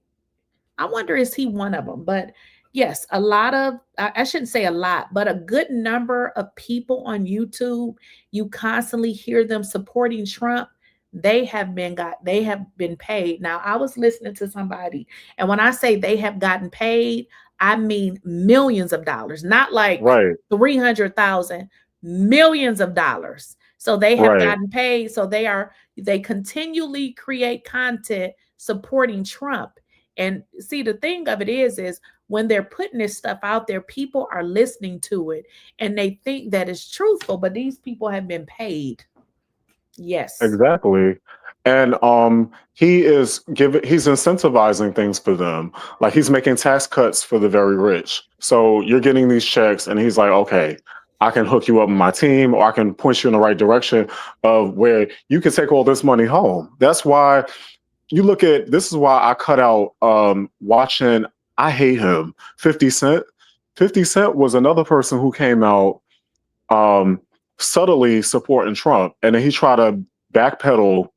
I wonder, is he one of them? But yes, a lot of, I shouldn't say a lot, but a good number of people on YouTube, you constantly hear them supporting Trump. They have been paid. Now, I was listening to somebody, and when I say they have gotten paid, I mean millions of dollars, not like 300,000, millions of dollars. So they have gotten paid. So they continually create content supporting Trump. And see, the thing of it is when they're putting this stuff out there, people are listening to it and they think that it's truthful, but these people have been paid. Yes. Exactly. And he's incentivizing things for them. Like, he's making tax cuts for the very rich. So you're getting these checks and he's like, okay, I can hook you up with my team, or I can point you in the right direction of where you can take all this money home. That's why this is why I cut out watching, I hate him, 50 Cent. 50 Cent was another person who came out subtly supporting Trump, and then he tried to backpedal.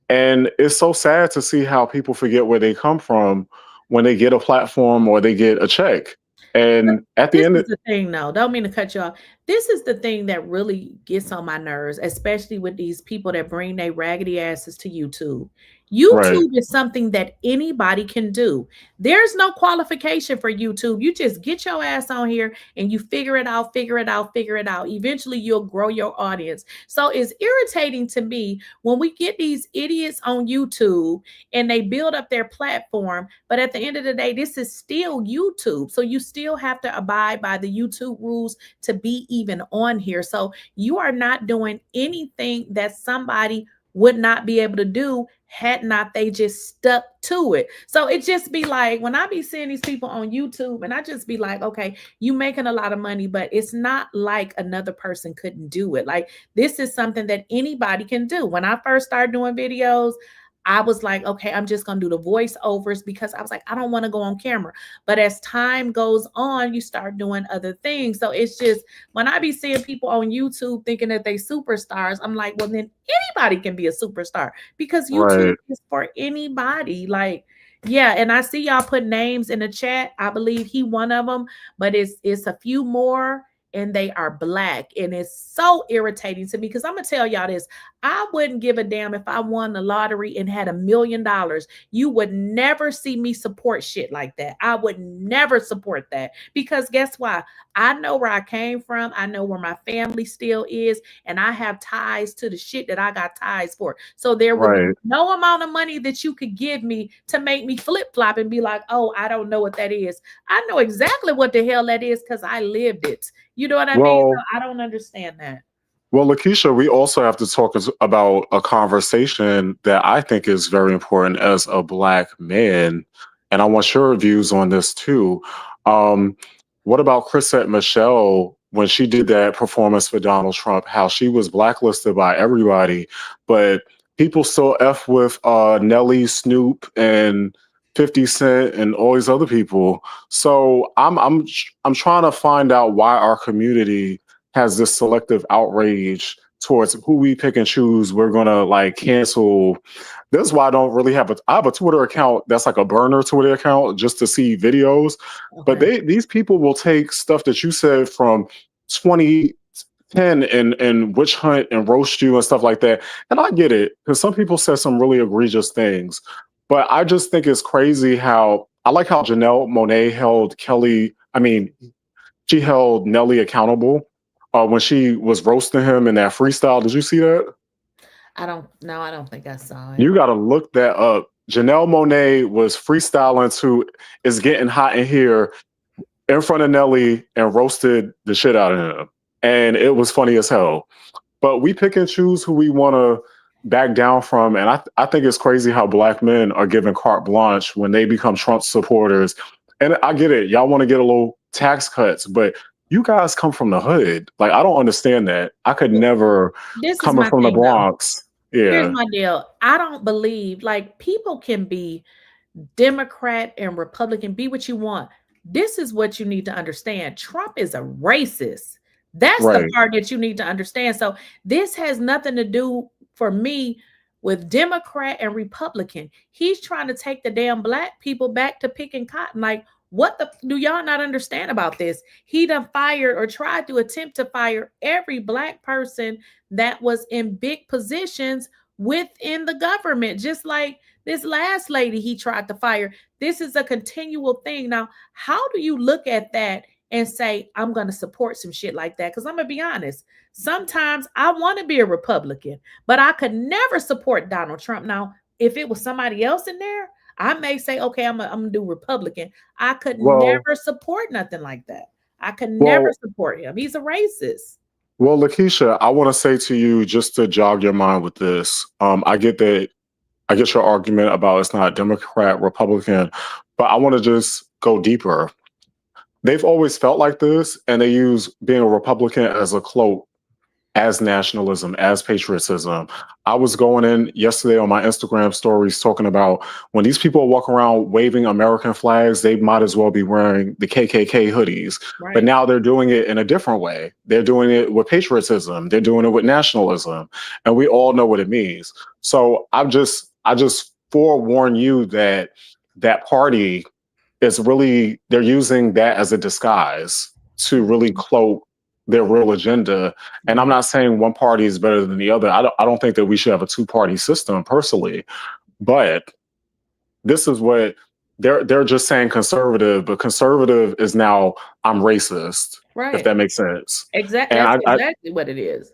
And it's so sad to see how people forget where they come from when they get a platform or they get a check. And at the end, this is the thing, though. Don't mean to cut you off. This is the thing that really gets on my nerves, especially with these people that bring their raggedy asses to YouTube. YouTube is something that anybody can do. There's no qualification for YouTube. You just get your ass on here and you figure it out. Eventually, you'll grow your audience. So it's irritating to me when we get these idiots on YouTube and they build up their platform. But at the end of the day, this is still YouTube. So you still have to abide by the YouTube rules to be even on here. So you are not doing anything that somebody would not be able to do had not they just stuck to it. So it just be like, when I be seeing these people on YouTube, and I just be like, okay, you making a lot of money, but it's not like another person couldn't do it. Like, this is something that anybody can do. When I first started doing videos, I was like, okay, I'm just going to do the voiceovers because I was like, I don't want to go on camera. But as time goes on, you start doing other things. So it's just, when I be seeing people on YouTube thinking that they superstars, I'm like, well, then anybody can be a superstar because YouTube is for anybody. Like, yeah. And I see y'all put names in the chat. I believe he one of them, but it's a few more. And they are black. And it's so irritating to me because I'm going to tell y'all this. I wouldn't give a damn if I won the lottery and had $1 million. You would never see me support shit like that. I would never support that because guess why? I know where I came from. I know where my family still is. And I have ties to the shit that I got ties for. So there would be no amount of money that you could give me to make me flip-flop and be like, oh, I don't know what that is. I know exactly what the hell that is because I lived it. You know what I mean? So I don't understand that. Well, Lakeysha, we also have to talk about a conversation that I think is very important as a Black man. And I want your views on this too. What about Chrisette Michelle when she did that performance for Donald Trump, how she was blacklisted by everybody, but people still F with Nelly, Snoop, and 50 Cent and all these other people. So I'm trying to find out why our community has this selective outrage towards who we pick and choose. We're gonna like cancel. This is why I don't really have I have a Twitter account that's like a burner Twitter account just to see videos. But these people will take stuff that you said from 2010 and witch hunt and roast you and stuff like that. And I get it, because some people said some really egregious things. But I just think it's crazy how I like how Janelle Monáe held she held Nelly accountable when she was roasting him in that freestyle. Did you see that? I don't think I saw it. You got to look that up. Janelle Monáe was freestyling to "It's Getting Hot in Here" in front of Nelly and roasted the shit out of him. And it was funny as hell. But we pick and choose who we want to back down from. And I think it's crazy how Black men are given carte blanche when they become Trump supporters. And I get it. Y'all want to get a little tax cuts, but you guys come from the hood. Like, I don't understand that. I could never, coming from the Bronx. Here's my deal. I don't believe, like, people can be Democrat and Republican, be what you want. This is what you need to understand. Trump is a racist. That's the part that you need to understand. So this has nothing to do for me with Democrat and Republican. He's trying to take the damn Black people back to picking cotton. Like, what do y'all not understand about this? He done fired or tried to attempt to fire every Black person that was in big positions within the government, just like this last lady he tried to fire. This is a continual thing. Now, how do you look at that and say, I'm going to support some shit like that? Because I'm going to be honest, sometimes I want to be a Republican, but I could never support Donald Trump. Now, if it was somebody else in there, I may say, okay, I'm gonna do Republican. I could never support nothing like that. I could never support him. He's a racist. Well, Lakeysha, I want to say to you, just to jog your mind with this, I get that. I get your argument about it's not Democrat, Republican, but I want to just go deeper. They've always felt like this, and they use being a Republican as a cloak, as nationalism, as patriotism. I was going in yesterday on my Instagram stories talking about when these people walk around waving American flags, they might as well be wearing the KKK hoodies. Right. But now they're doing it in a different way. They're doing it with patriotism. They're doing it with nationalism. And we all know what it means. So I just forewarn you that that party is really, they're using that as a disguise to really cloak their real agenda. And I'm not saying one party is better than the other. I don't think that we should have a two-party system personally, but this is what they're just saying conservative, but conservative is now I'm racist, right? If that makes sense. Exactly. That's exactly what it is.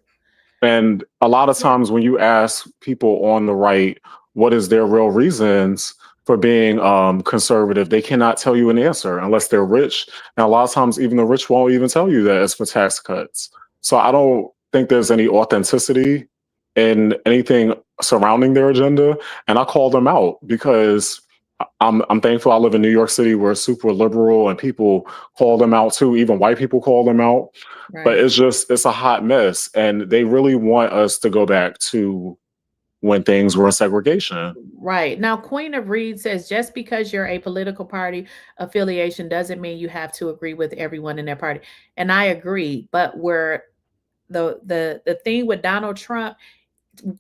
And a lot of times when you ask people on the right, what is their real reasons for being conservative, they cannot tell you an answer unless they're rich. And a lot of times, even the rich won't even tell you that it's for tax cuts. So I don't think there's any authenticity in anything surrounding their agenda. And I call them out because I'm thankful I live in New York City, where it's super liberal and people call them out too. Even white people call them out. Right. But it's a hot mess. And they really want us to go back to when things were in segregation. Right. Now, Queen of Reed says, just because you're a political party affiliation doesn't mean you have to agree with everyone in that party. And I agree. But where the thing with Donald Trump,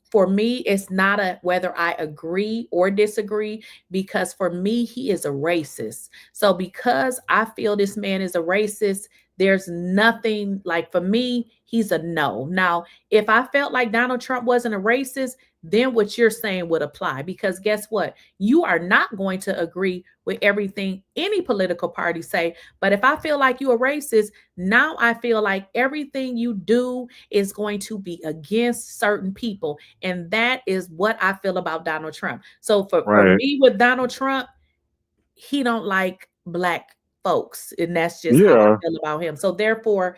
for me, it's not a whether I agree or disagree, because for me, he is a racist. So because I feel this man is a racist, there's nothing, like, for me, he's a no. Now, if I felt like Donald Trump wasn't a racist, then what you're saying would apply, because guess what? You are not going to agree with everything any political party say. But if I feel like you're a racist, now I feel like everything you do is going to be against certain people. And that is what I feel about Donald Trump. So for me with Donald Trump, he don't like Black folks. And that's just how I feel about him. So therefore,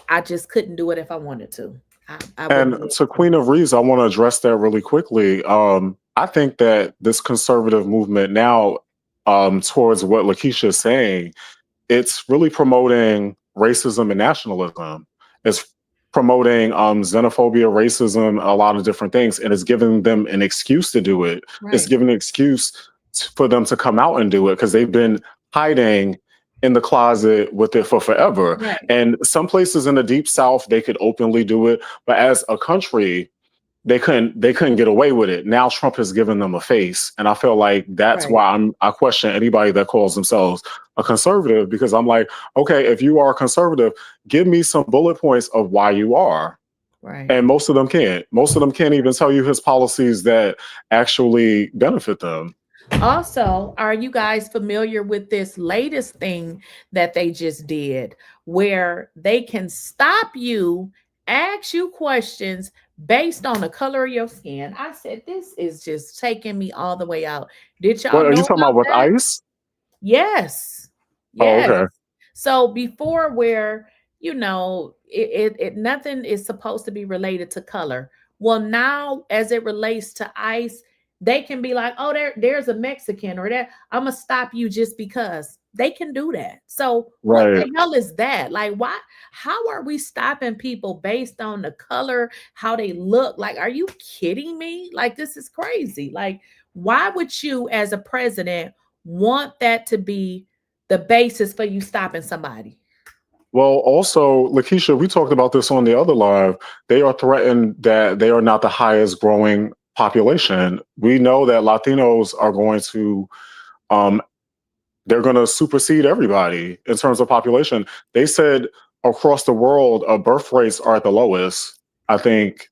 I just couldn't do it if I wanted to. And to Queen of Reeds, I want to address that really quickly. I think that this conservative movement now, towards what Lakeysha is saying, it's really promoting racism and nationalism. It's promoting xenophobia, racism, a lot of different things, and it's giving them an excuse to do it. Right. It's giving an excuse for them to come out and do it, because they've been hiding in the closet with it for forever. Right. And some places in the deep South, they could openly do it, but as a country, they couldn't get away with it. Now Trump has given them a face, and I feel like that's Right. why I question anybody that calls themselves a conservative, because I'm like, okay, if you are a conservative, give me some bullet points of why you are. Right. And most of them can't. Most of them can't even tell you his policies that actually benefit them. Also, are you guys familiar with this latest thing that they just did where they can stop you, ask you questions based on the color of your skin? I said, this is just taking me all the way out. Did y'all What are know you talking about about with that? ICE? Yes. Oh, Yes. okay. So before where, it nothing is supposed to be related to color. Well, now as it relates to ICE, they can be like, oh, there's a Mexican or that I'm gonna stop you just because. They can do that. So what Right. the hell is that? Like, why? How are we stopping people based on the color, how they look? Like, are you kidding me? Like, this is crazy. Like, why would you, as a president, want that to be the basis for you stopping somebody? Well, also, Lakeysha, we talked about this on the other live. They are threatened that they are not the highest growing population. We know that Latinos are going to, they're going to supersede everybody in terms of population. They said across the world, birth rates are at the lowest, I think,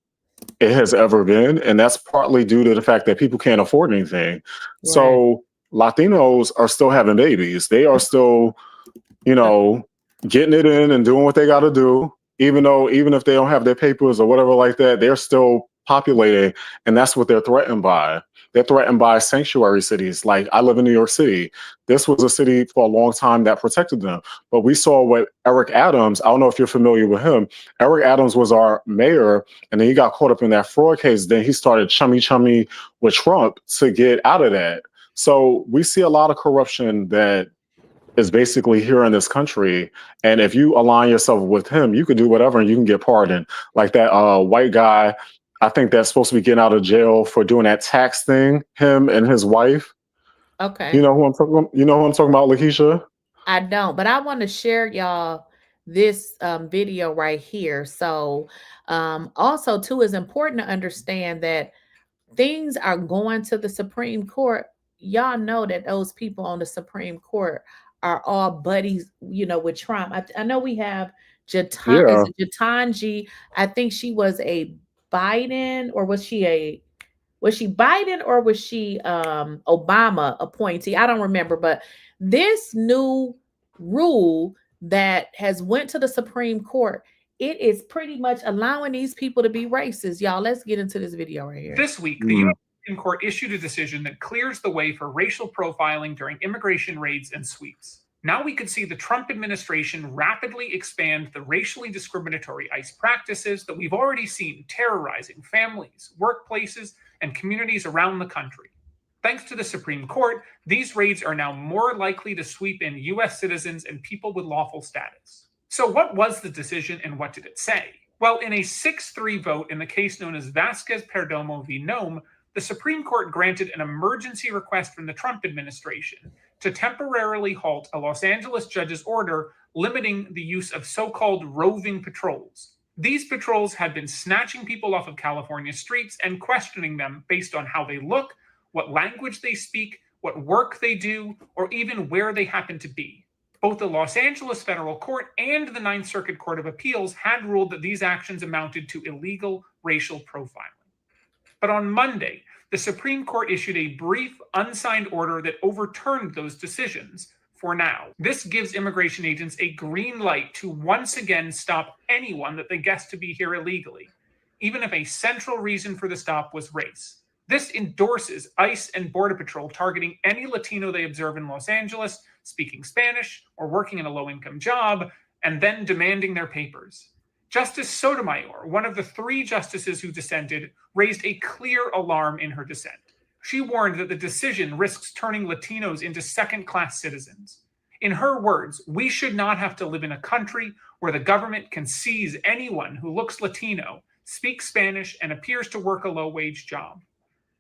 it has ever been. And that's partly due to the fact that people can't afford anything. Right. So Latinos are still having babies. They are still, getting it in and doing what they got to do, even if they don't have their papers or whatever like that, they're still populating. And that's what they're threatened by. They're threatened by sanctuary cities. Like, I live in New York City. This was a city for a long time that protected them. But we saw what Eric Adams, I don't know if you're familiar with him. Eric Adams was our mayor, and then he got caught up in that fraud case. Then he started chummy with Trump to get out of that. So we see a lot of corruption that is basically here in this country. And if you align yourself with him, you can do whatever and you can get pardoned. Like that white guy, I think that's supposed to be getting out of jail for doing that tax thing, him and his wife. Okay. You know who I'm talking about? You know who I'm talking about, Lakeysha? I don't, but I want to share y'all this video right here. So also too, is important to understand that things are going to the Supreme Court. Y'all know that those people on the Supreme Court are all buddies, with Trump. I know we have Yeah. is it Ketanji? I think she was a Biden, or was she Biden, or was she Obama appointee? I don't remember, but this new rule that has went to the Supreme Court, it is pretty much allowing these people to be racist. Y'all, let's get into this video right here. This week, the U.S. Supreme Court issued a decision that clears the way for racial profiling during immigration raids and sweeps. Now we could see the Trump administration rapidly expand the racially discriminatory ICE practices that we've already seen terrorizing families, workplaces, and communities around the country. Thanks to the Supreme Court, these raids are now more likely to sweep in U.S. citizens and people with lawful status. So what was the decision and what did it say? Well, in a 6-3 vote in the case known as Vázquez-Perdomo v. Nome, the Supreme Court granted an emergency request from the Trump administration to temporarily halt a Los Angeles judge's order limiting the use of so-called roving patrols. These patrols had been snatching people off of California streets and questioning them based on how they look, what language they speak, what work they do, or even where they happen to be. Both the Los Angeles Federal Court and the Ninth Circuit Court of Appeals had ruled that these actions amounted to illegal racial profiling. But on Monday, the Supreme Court issued a brief, unsigned order that overturned those decisions for now. This gives immigration agents a green light to once again stop anyone that they guess to be here illegally, even if a central reason for the stop was race. This endorses ICE and Border Patrol targeting any Latino they observe in Los Angeles, speaking Spanish or working in a low-income job, and then demanding their papers. Justice Sotomayor, one of the 3 justices who dissented, raised a clear alarm in her dissent. She warned that the decision risks turning Latinos into second-class citizens. In her words, we should not have to live in a country where the government can seize anyone who looks Latino, speaks Spanish, and appears to work a low-wage job.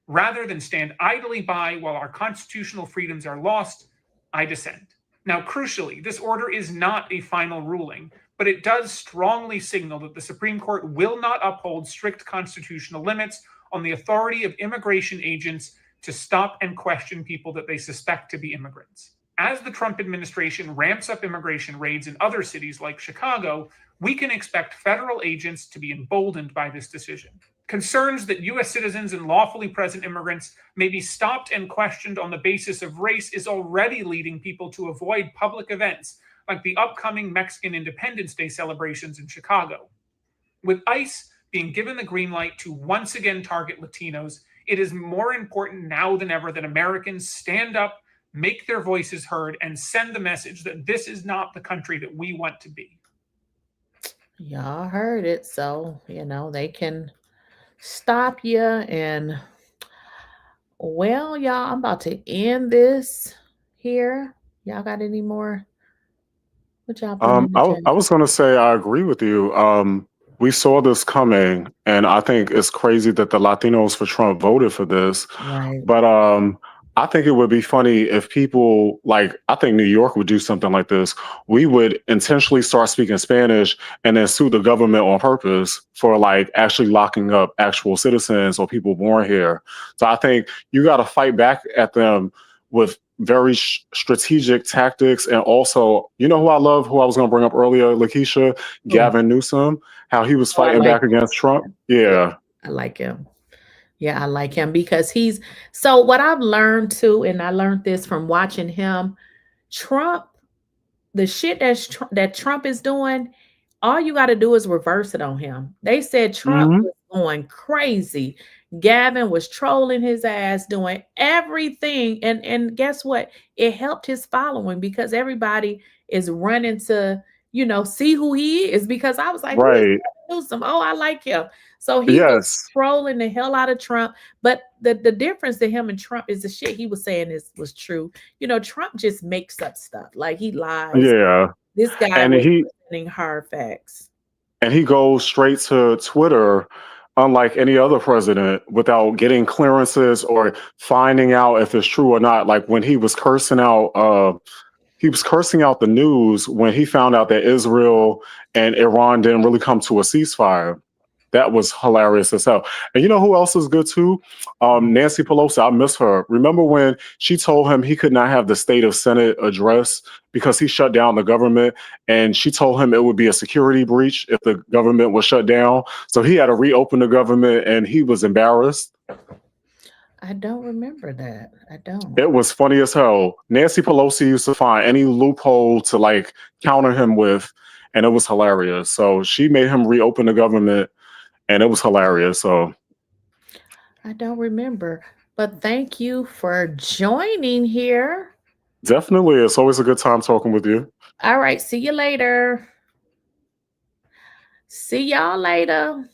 Rather than stand idly by while our constitutional freedoms are lost, I dissent. Now, crucially, this order is not a final ruling, but it does strongly signal that the Supreme Court will not uphold strict constitutional limits on the authority of immigration agents to stop and question people that they suspect to be immigrants. As the Trump administration ramps up immigration raids in other cities like Chicago, we can expect federal agents to be emboldened by this decision. Concerns that U.S. citizens and lawfully present immigrants may be stopped and questioned on the basis of race is already leading people to avoid public events like the upcoming Mexican Independence Day celebrations in Chicago. With ICE being given the green light to once again target Latinos, it is more important now than ever that Americans stand up, make their voices heard, and send the message that this is not the country that we want to be. Y'all heard it, so, they can stop you. And, well, y'all, I'm about to end this here. Y'all got any more? What y'all putting in the chat? I was going to say I agree with you. We saw this coming, and I think it's crazy that the Latinos for Trump voted for this. Right. But I think it would be funny if people, I think New York would do something like this. We would intentionally start speaking Spanish and then sue the government on purpose for actually locking up actual citizens or people born here. So I think you got to fight back at them with very strategic tactics. And also, who I love, who I was going to bring up earlier, Lakeysha, Gavin Newsom, how he was fighting back against Trump. Yeah. I like him. Yeah, I like him because so what I've learned too, and I learned this from watching him, Trump, the shit that Trump is doing, all you got to do is reverse it on him. They said Trump was going crazy. Gavin was trolling his ass, doing everything. And guess what? It helped his following because everybody is running to, see who he is, because I was like, right. Newsom. Oh, I like him. So he was trolling the hell out of Trump. But the difference to him and Trump is the shit he was saying was true. Trump just makes up stuff. Like, he lies. Yeah. This guy was presenting hard facts. And he goes straight to Twitter, unlike any other president, without getting clearances or finding out if it's true or not. Like when he was cursing out the news when he found out that Israel and Iran didn't really come to a ceasefire. That was hilarious as hell. And you know who else is good too? Nancy Pelosi. I miss her. Remember when she told him he could not have the State of Senate address because he shut down the government, and she told him it would be a security breach if the government was shut down. So he had to reopen the government, and he was embarrassed. I don't remember that. I don't. It was funny as hell. Nancy Pelosi used to find any loophole to counter him with, and it was hilarious. So she made him reopen the government, and it was hilarious. So I don't remember, but thank you for joining here. Definitely. It's always a good time talking with you. All right. See you later. See y'all later.